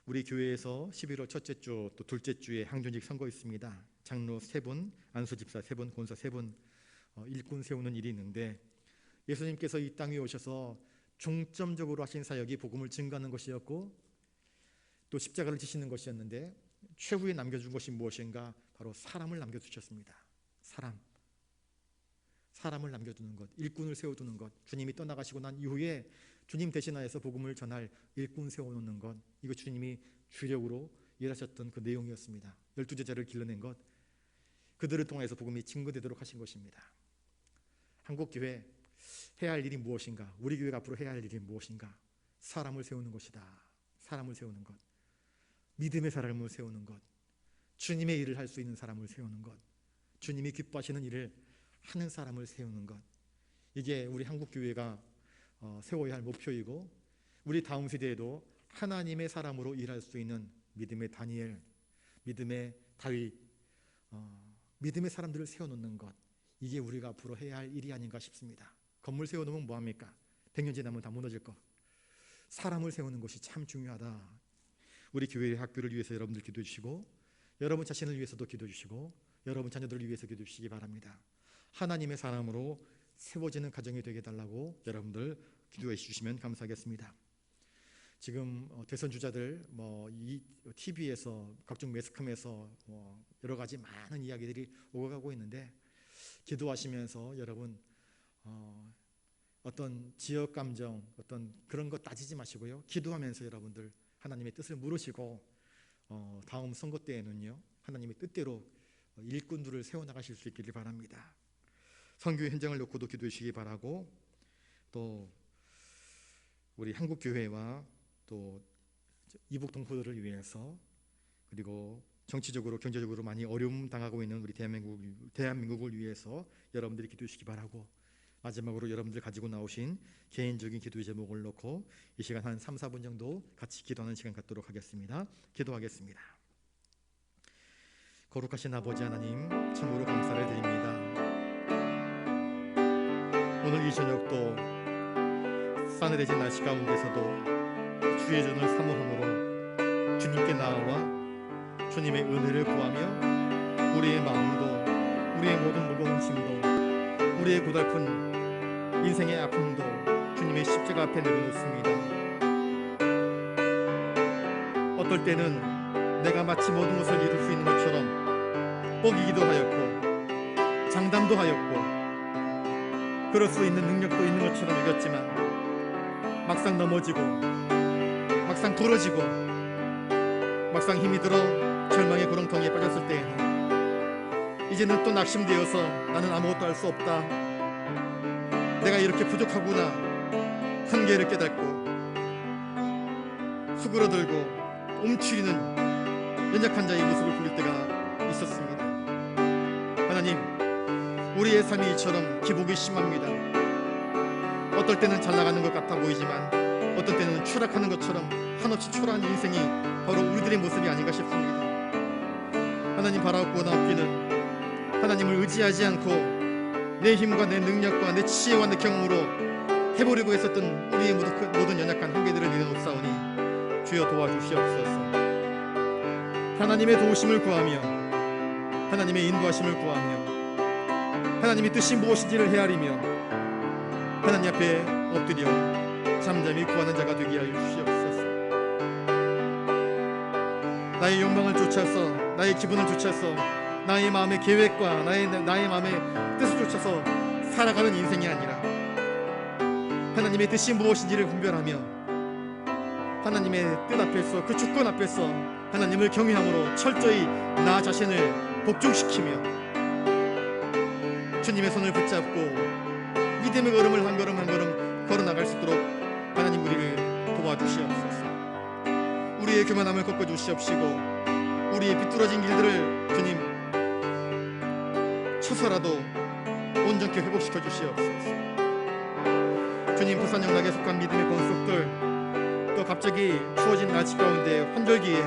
우리 교회에서 11월 첫째 주 또 둘째 주에 항존직 선거 있습니다. 장로 3분, 안수집사 3분, 권사 3분 일꾼 세우는 일이 있는데, 예수님께서 이 땅에 오셔서 중점적으로 하신 사역이 복음을 증거하는 것이었고 또 십자가를 지시는 것이었는데, 최후에 남겨준 것이 무엇인가? 바로 사람을 남겨두셨습니다. 사람을 남겨두는 것, 일꾼을 세워두는 것, 주님이 떠나가시고 난 이후에 주님 대신하여서 복음을 전할 일꾼 세워놓는 것, 이거 주님이 주력으로 일하셨던 그 내용이었습니다. 12제자를 길러낸 것, 그들을 통해서 복음이 증거되도록 하신 것입니다. 한국교회 해야 할 일이 무엇인가? 우리 교회가 앞으로 해야 할 일이 무엇인가? 사람을 세우는 것이다. 사람을 세우는 것, 믿음의 사람을 세우는 것, 주님의 일을 할 수 있는 사람을 세우는 것, 주님이 기뻐하시는 일을 하는 사람을 세우는 것, 이게 우리 한국교회가 세워야 할 목표이고, 우리 다음 세대에도 하나님의 사람으로 일할 수 있는 믿음의 다니엘, 믿음의 다윗, 믿음의 사람들을 세워놓는 것, 이게 우리가 앞으로 해야 할 일이 아닌가 싶습니다. 건물 세워놓으면 뭐합니까? 100년 지나면 다 무너질 거. 사람을 세우는 것이 참 중요하다. 우리 교회의 학교를 위해서 여러분들 기도해 주시고, 여러분 자신을 위해서도 기도해 주시고, 여러분 자녀들을 위해서 기도해 주시기 바랍니다. 하나님의 사람으로 세워지는 가정이 되게 해달라고 여러분들 기도해 주시면 감사하겠습니다. 지금 대선 주자들 이 TV에서 각종 매스컴에서 여러 가지 많은 이야기들이 오고 가고 있는데, 기도하시면서 여러분 어떤 지역 감정, 어떤 그런 거 따지지 마시고요, 기도하면서 여러분들 하나님의 뜻을 물으시고 다음 선거 때에는요 하나님의 뜻대로 일꾼들을 세워나가실 수 있기를 바랍니다. 선교 현장을 놓고도 기도해 주시기 바라고, 또 우리 한국교회와 또 이북 동포들을 위해서, 그리고 정치적으로 경제적으로 많이 어려움 당하고 있는 우리 대한민국을 위해서 여러분들이 기도해 주시기 바라고, 마지막으로 여러분들 가지고 나오신 개인적인 기도의 제목을 놓고 이 시간 한 3, 4분 정도 같이 기도하는 시간 갖도록 하겠습니다. 기도하겠습니다. 거룩하신 아버지 하나님, 참으로 감사를 드립니다. 오늘 이 저녁도 싸늘해진 날씨 가운데서도 주의 전을 사모함으로 주님께 나아와 주님의 은혜를 구하며 우리의 마음도, 우리의 모든 무거운 짐도, 우리의 고달픈 인생의 아픔도 주님의 십자가 앞에 내려놓습니다. 어떨 때는 내가 마치 모든 것을 이룰 수 있는 것처럼 뻐기기도 하였고 장담도 하였고 그럴 수 있는 능력도 있는 것처럼 여겼지만, 막상 넘어지고 막상 부러지고 막상 힘이 들어 절망의 구렁텅이에 빠졌을 때에는 이제는 또 낙심되어서 나는 아무것도 할 수 없다, 내가 이렇게 부족하구나, 한계를 깨닫고 수그러들고 움츠리는 연약한 자의 모습을 보일 때가 있었습니다. 하나님, 우리의 삶이 이처럼 기복이 심합니다. 어떨 때는 잘 나가는 것 같아 보이지만 어떤 때는 추락하는 것처럼 한없이 초라한 인생이 바로 우리들의 모습이 아닌가 싶습니다. 하나님, 바라옵고 나옵기는 하나님을 의지하지 않고 내 힘과 내 능력과 내 지혜와 내 경험으로 해보려고 했었던 우리의 모든 연약한 한계들을 내려놓사오니 주여 도와주시옵소서. 하나님의 도우심을 구하며 하나님의 인도하심을 구하며 하나님의 뜻이 무엇인지를 헤아리며 하나님 앞에 엎드려 잠잠히 구하는 자가 되게 하여 주시옵소서. 나의 욕망을 쫓아서, 나의 기분을 쫓아서, 나의 마음의 계획과 나의 마음의 뜻을 쫓아서 살아가는 인생이 아니라 하나님의 뜻이 무엇인지를 분별하며 하나님의 뜻 앞에서, 그 주권 앞에서 하나님을 경외함으로 철저히 나 자신을 복종시키며 주님의 손을 붙잡고 믿음의 걸음을 한 걸음 한 걸음 걸어나갈 수 있도록 하나님 우리를 도와주시옵소서. 우리의 교만함을 꺾어주시옵시고 우리의 비뚤어진 길들을 주님 쳐서라도 온전히 회복시켜 주시옵소서. 주님, 부산 영락에 속한 믿음의 권속들, 또 갑자기 추워진 날씨 가운데 환절기에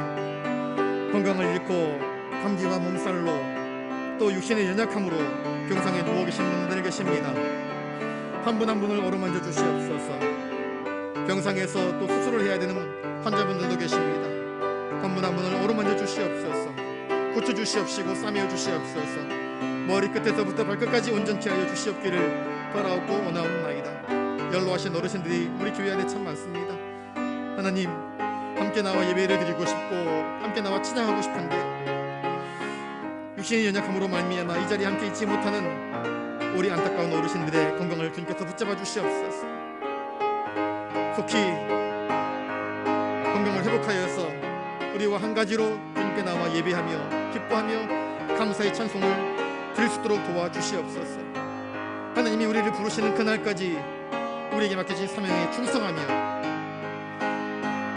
건강을 잃고 감기와 몸살로 또 육신의 연약함으로 병상에 누워 계신 분들 계십니다. 한 분 한 분을 어루만져 주시옵소서. 병상에서 또 수술을 해야 되는 환자분들도 계십니다. 한 분 한 분을 어루만져 주시옵소서. 고쳐 주시옵시고 싸매어 주시옵소서. 머리 끝에서부터 발끝까지 온전케 하여 주시옵기를 바라옵고 원하옵나이다. 연로하신 어르신들이 우리 교회 안에 참 많습니다. 하나님, 함께 나와 예배를 드리고 싶고 함께 나와 찬양하고 싶은데 육신의 연약함으로 말미암아 이 자리에 함께 있지 못하는 우리 안타까운 어르신들의 건강을 주님께서 붙잡아 주시옵소서. 속히 건강을 회복하여서 우리와 한 가지로 주님께 나와 예배하며 기뻐하며 감사의 찬송을 드릴 수 있도록 도와주시옵소서. 하나님이 우리를 부르시는 그날까지 우리에게 맡겨진 사명에 충성하며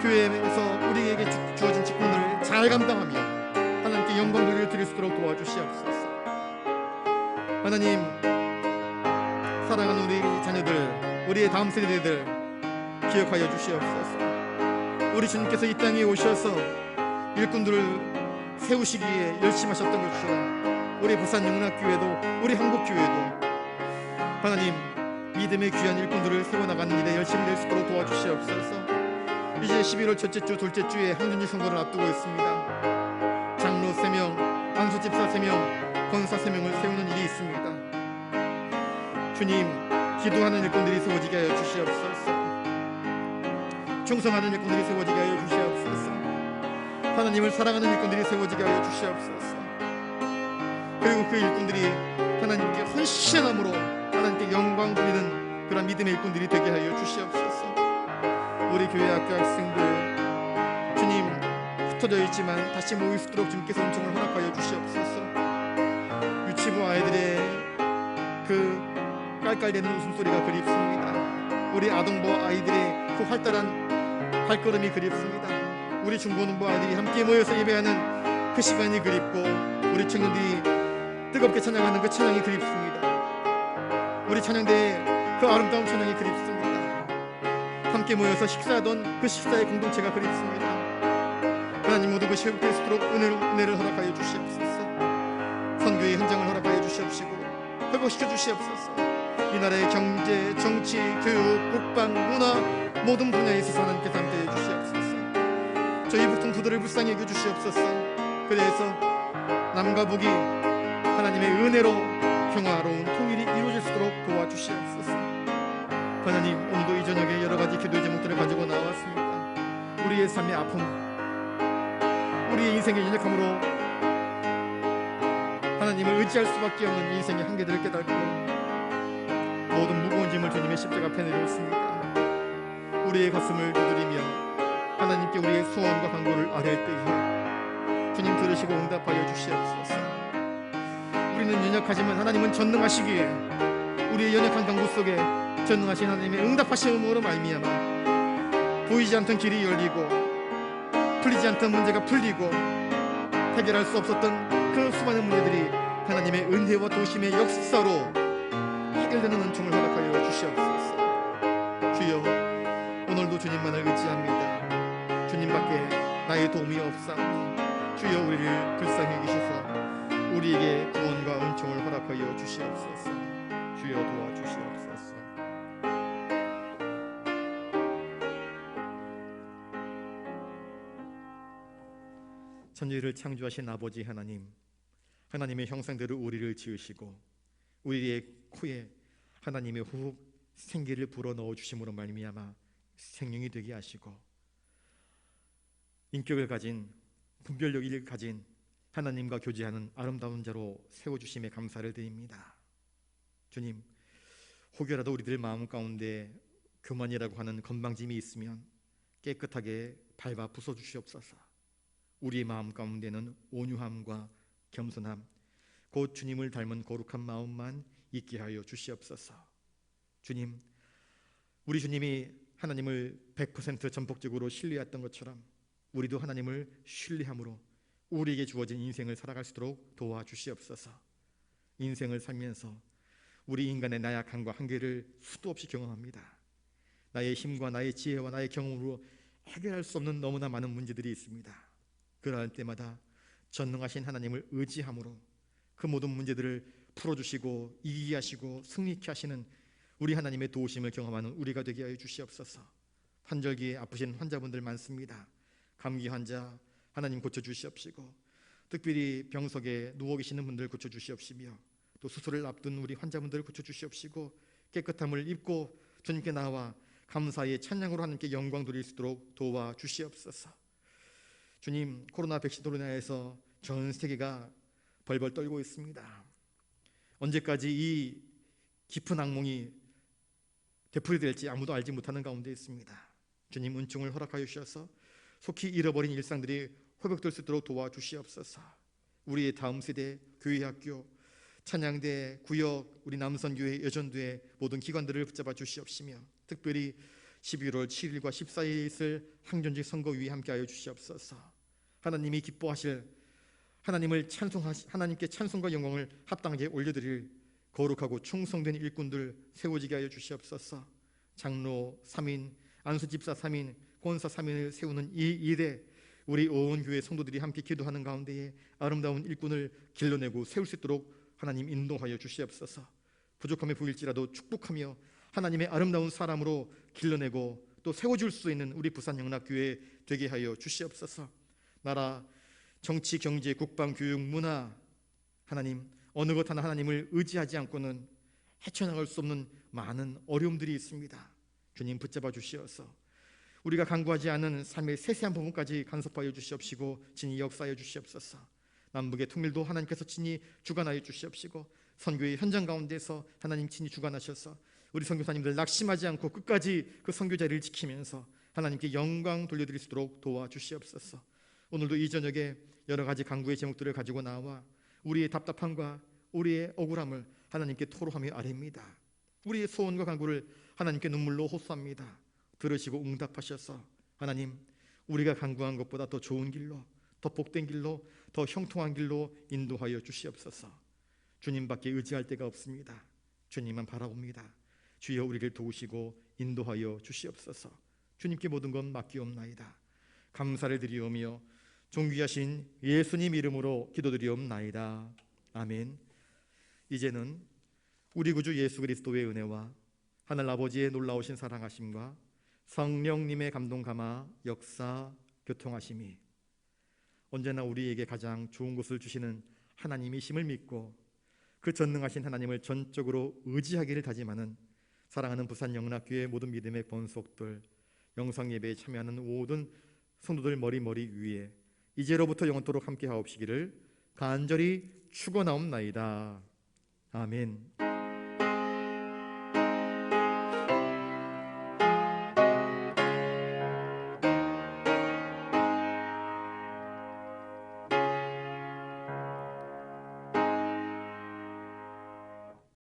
교회에서 우리에게 주어진 직분을 잘 감당하며 하나님께 영광을 드릴 수 있도록 도와주시옵소서. 하나님, 사랑하는 우리 자녀들, 우리의 다음 세대들 기억하여 주시옵소서. 우리 주님께서 이 땅에 오셔서 일꾼들을 세우시기에 열심히 하셨던 것처럼 우리 부산 영락교회도 우리 한국교회도 하나님 믿음의 귀한 일꾼들을 세워나가는 일에 열심히 될 수 있도록 도와주시옵소서. 이제 11월 첫째 주 둘째 주에 항준지 선거를 앞두고 있습니다. 장로 3명, 안수집사 3명, 권사 3명을 세우는 일이 있습니다. 주님, 기도하는 일꾼들이 세워지게 하여 주시옵소서. 충성하는 일꾼들이 세워지게 하여 주시옵소서. 하나님을 사랑하는 일꾼들이 세워지게 하여 주시옵소서. 그리고 그 일꾼들이 하나님께 헌신함으로 하나님께 영광 돌리는 그런 믿음의 일꾼들이 되게 하여 주시옵소서. 우리 교회 학교 학생들 주님 흩어져 있지만 다시 모일 수 있도록 주님께서 은총을 허락하여 주시옵소서. 유치부 아이들의 그 깔깔대는 웃음소리가 그립습니다. 우리 아동부 아이들의 그 활달한 발걸음이 그립습니다. 우리 중고등부 아이들이 함께 모여서 예배하는 그 시간이 그립고 우리 청년들이 뜨겁게 찬양하는 그 찬양이 그립습니다. 우리 찬양대의 그 아름다운 찬양이 그립습니다. 함께 모여서 식사하던 그 식사의 공동체가 그립습니다. 하나님, 모두 것이 회복될 수 있도록 은혜를 허락하여 주시옵소서. 선교의 현장을 허락하여 주시옵시고 회복시켜 주시옵소서. 이 나라의 경제, 정치, 교육, 국방, 문화 모든 분야에 있어서 하나님께서 함께해 주시옵소서. 저희 북통부들을 불쌍히 여겨 주시옵소서. 그래서 남과 북이 하나님의 은혜로 평화로운 통일이 이루어질 수 있도록 도와주시옵소서. 하나님, 오늘도 이 저녁에 여러 가지 기도의 제목들을 가지고 나왔습니다. 우리의 삶의 아픔, 우리의 인생의 연약함으로 하나님을 의지할 수밖에 없는 인생의 한계들을 깨닫고 모든 무거운 짐을 주님의 십자가 앞에 내려놓습니다. 우리의 가슴을 두드리며 하나님께 우리의 소원과 간구를 아뢰을 때에 주님 들으시고 응답하여 주시옵소서. 우리는 연약하지만 하나님은 전능하시기에 우리의 연약한 간구 속에 전능하신 하나님의 응답하심으로 말미암아 보이지 않던 길이 열리고 풀리지 않던 문제가 풀리고 해결할 수 없었던 그 수많은 문제들이 하나님의 은혜와 도심의 역사로 해결되는 은총을 허락하여 주시옵소서. 주여, 오늘도 주님만을 의지합니다. 주님밖에 나의 도움이 없사오니 주여 우리를 불쌍히 여기셔서 우리에게 구원과 은총을 허락하여 주시옵소서. 주여 도와주시옵소서. 천지를 창조하신 아버지 하나님, 하나님의 형상대로 우리를 지으시고 우리의 코에 하나님의 호흡 생기를 불어넣어 주심으로 말미암아 생명이 되게 하시고 인격을 가진 분별력을 가진 하나님과 교제하는 아름다운 자로 세워주심에 감사를 드립니다. 주님, 혹여라도 우리들 마음 가운데 교만이라고 하는 건방짐이 있으면 깨끗하게 밟아 부숴주시옵소서. 우리 마음 가운데는 온유함과 겸손함, 곧 주님을 닮은 거룩한 마음만 있게 하여 주시옵소서. 주님, 우리 주님이 하나님을 100% 전폭적으로 신뢰했던 것처럼 우리도 하나님을 신뢰함으로 우리에게 주어진 인생을 살아갈 수 있도록 도와주시옵소서. 인생을 살면서 우리 인간의 나약함과 한계를 수도 없이 경험합니다. 나의 힘과 나의 지혜와 나의 경험으로 해결할 수 없는 너무나 많은 문제들이 있습니다. 그러할 때마다 전능하신 하나님을 의지함으로 그 모든 문제들을 풀어주시고 이기게 하시고 승리케 하시는 우리 하나님의 도우심을 경험하는 우리가 되게 하여 주시옵소서. 환절기에 아프신 환자분들 많습니다. 감기 환자 하나님 고쳐주시옵시고, 특별히 병석에 누워 계시는 분들 고쳐주시옵시며, 또 수술을 앞둔 우리 환자분들을 고쳐주시옵시고, 깨끗함을 입고 주님께 나와 감사의 찬양으로 하나님께 영광 돌릴 수 있도록 도와주시옵소서. 주님, 코로나 백신으로 인하여서 전 세계가 벌벌 떨고 있습니다. 언제까지 이 깊은 악몽이 되풀이될지 아무도 알지 못하는 가운데 있습니다. 주님, 은총을 허락하여 주셔서 속히 잃어버린 일상들이 회복될 수 있도록 도와주시옵소서. 우리의 다음 세대, 교회 학교, 찬양대, 구역, 우리 남선교회, 여전도회 모든 기관들을 붙잡아 주시옵시며, 특별히 11월 7일과 14일에 있을 항전직 선거위에 함께하여 주시옵소서. 하나님이 기뻐하실, 하나님께 찬송과 영광을 합당하게 올려드릴 거룩하고 충성된 일꾼들 세워지게 하여 주시옵소서. 장로 3인, 안수집사 3인, 권사 3인을 세우는 이 일에 우리 온 교회 성도들이 함께 기도하는 가운데에 아름다운 일꾼을 길러내고 세울 수 있도록 하나님 인도하여 주시옵소서. 부족함에 보일지라도 축복하며 하나님의 아름다운 사람으로 길러내고 또 세워줄 수 있는 우리 부산영락교회 되게 하여 주시옵소서. 나라, 정치, 경제, 국방, 교육, 문화, 하나님 어느 것 하나 하나님을 의지하지 않고는 헤쳐나갈 수 없는 많은 어려움들이 있습니다. 주님 붙잡아 주시어서 우리가 간구하지 않은 삶의 세세한 부분까지 간섭하여 주시옵시고 진히 역사하여 주시옵소서. 남북의 통일도 하나님께서 친히 주관하여 주시옵시고 선교의 현장 가운데서 하나님 친히 주관하셔서 우리 선교사님들 낙심하지 않고 끝까지 그 선교 자리를 지키면서 하나님께 영광 돌려드릴 수 있도록 도와주시옵소서. 오늘도 이 저녁에 여러 가지 간구의 제목들을 가지고 나와 우리의 답답함과 우리의 억울함을 하나님께 토로하며 아뢰입니다. 우리의 소원과 간구를 하나님께 눈물로 호소합니다. 들으시고 응답하셔서 하나님, 우리가 간구한 것보다 더 좋은 길로, 더 복된 길로, 더 형통한 길로 인도하여 주시옵소서. 주님밖에 의지할 데가 없습니다. 주님만 바라봅니다. 주여 우리를 도우시고 인도하여 주시옵소서. 주님께 모든 건 맡기옵나이다. 감사를 드리오며 존귀하신 예수님 이름으로 기도드리옵나이다. 아멘. 이제는 우리 구주 예수 그리스도의 은혜와 하늘 아버지의 놀라우신 사랑하심과 성령님의 감동 감화 역사 교통하심이 언제나 우리에게 가장 좋은 것을 주시는 하나님이심을 믿고 그 전능하신 하나님을 전적으로 의지하기를 다짐하는 사랑하는 부산영락교회 모든 믿음의 권속들, 영상예배에 참여하는 모든 성도들 머리 위에 이제로부터 영원토록 함께 하옵시기를 간절히 축원하옵나이다. 아멘.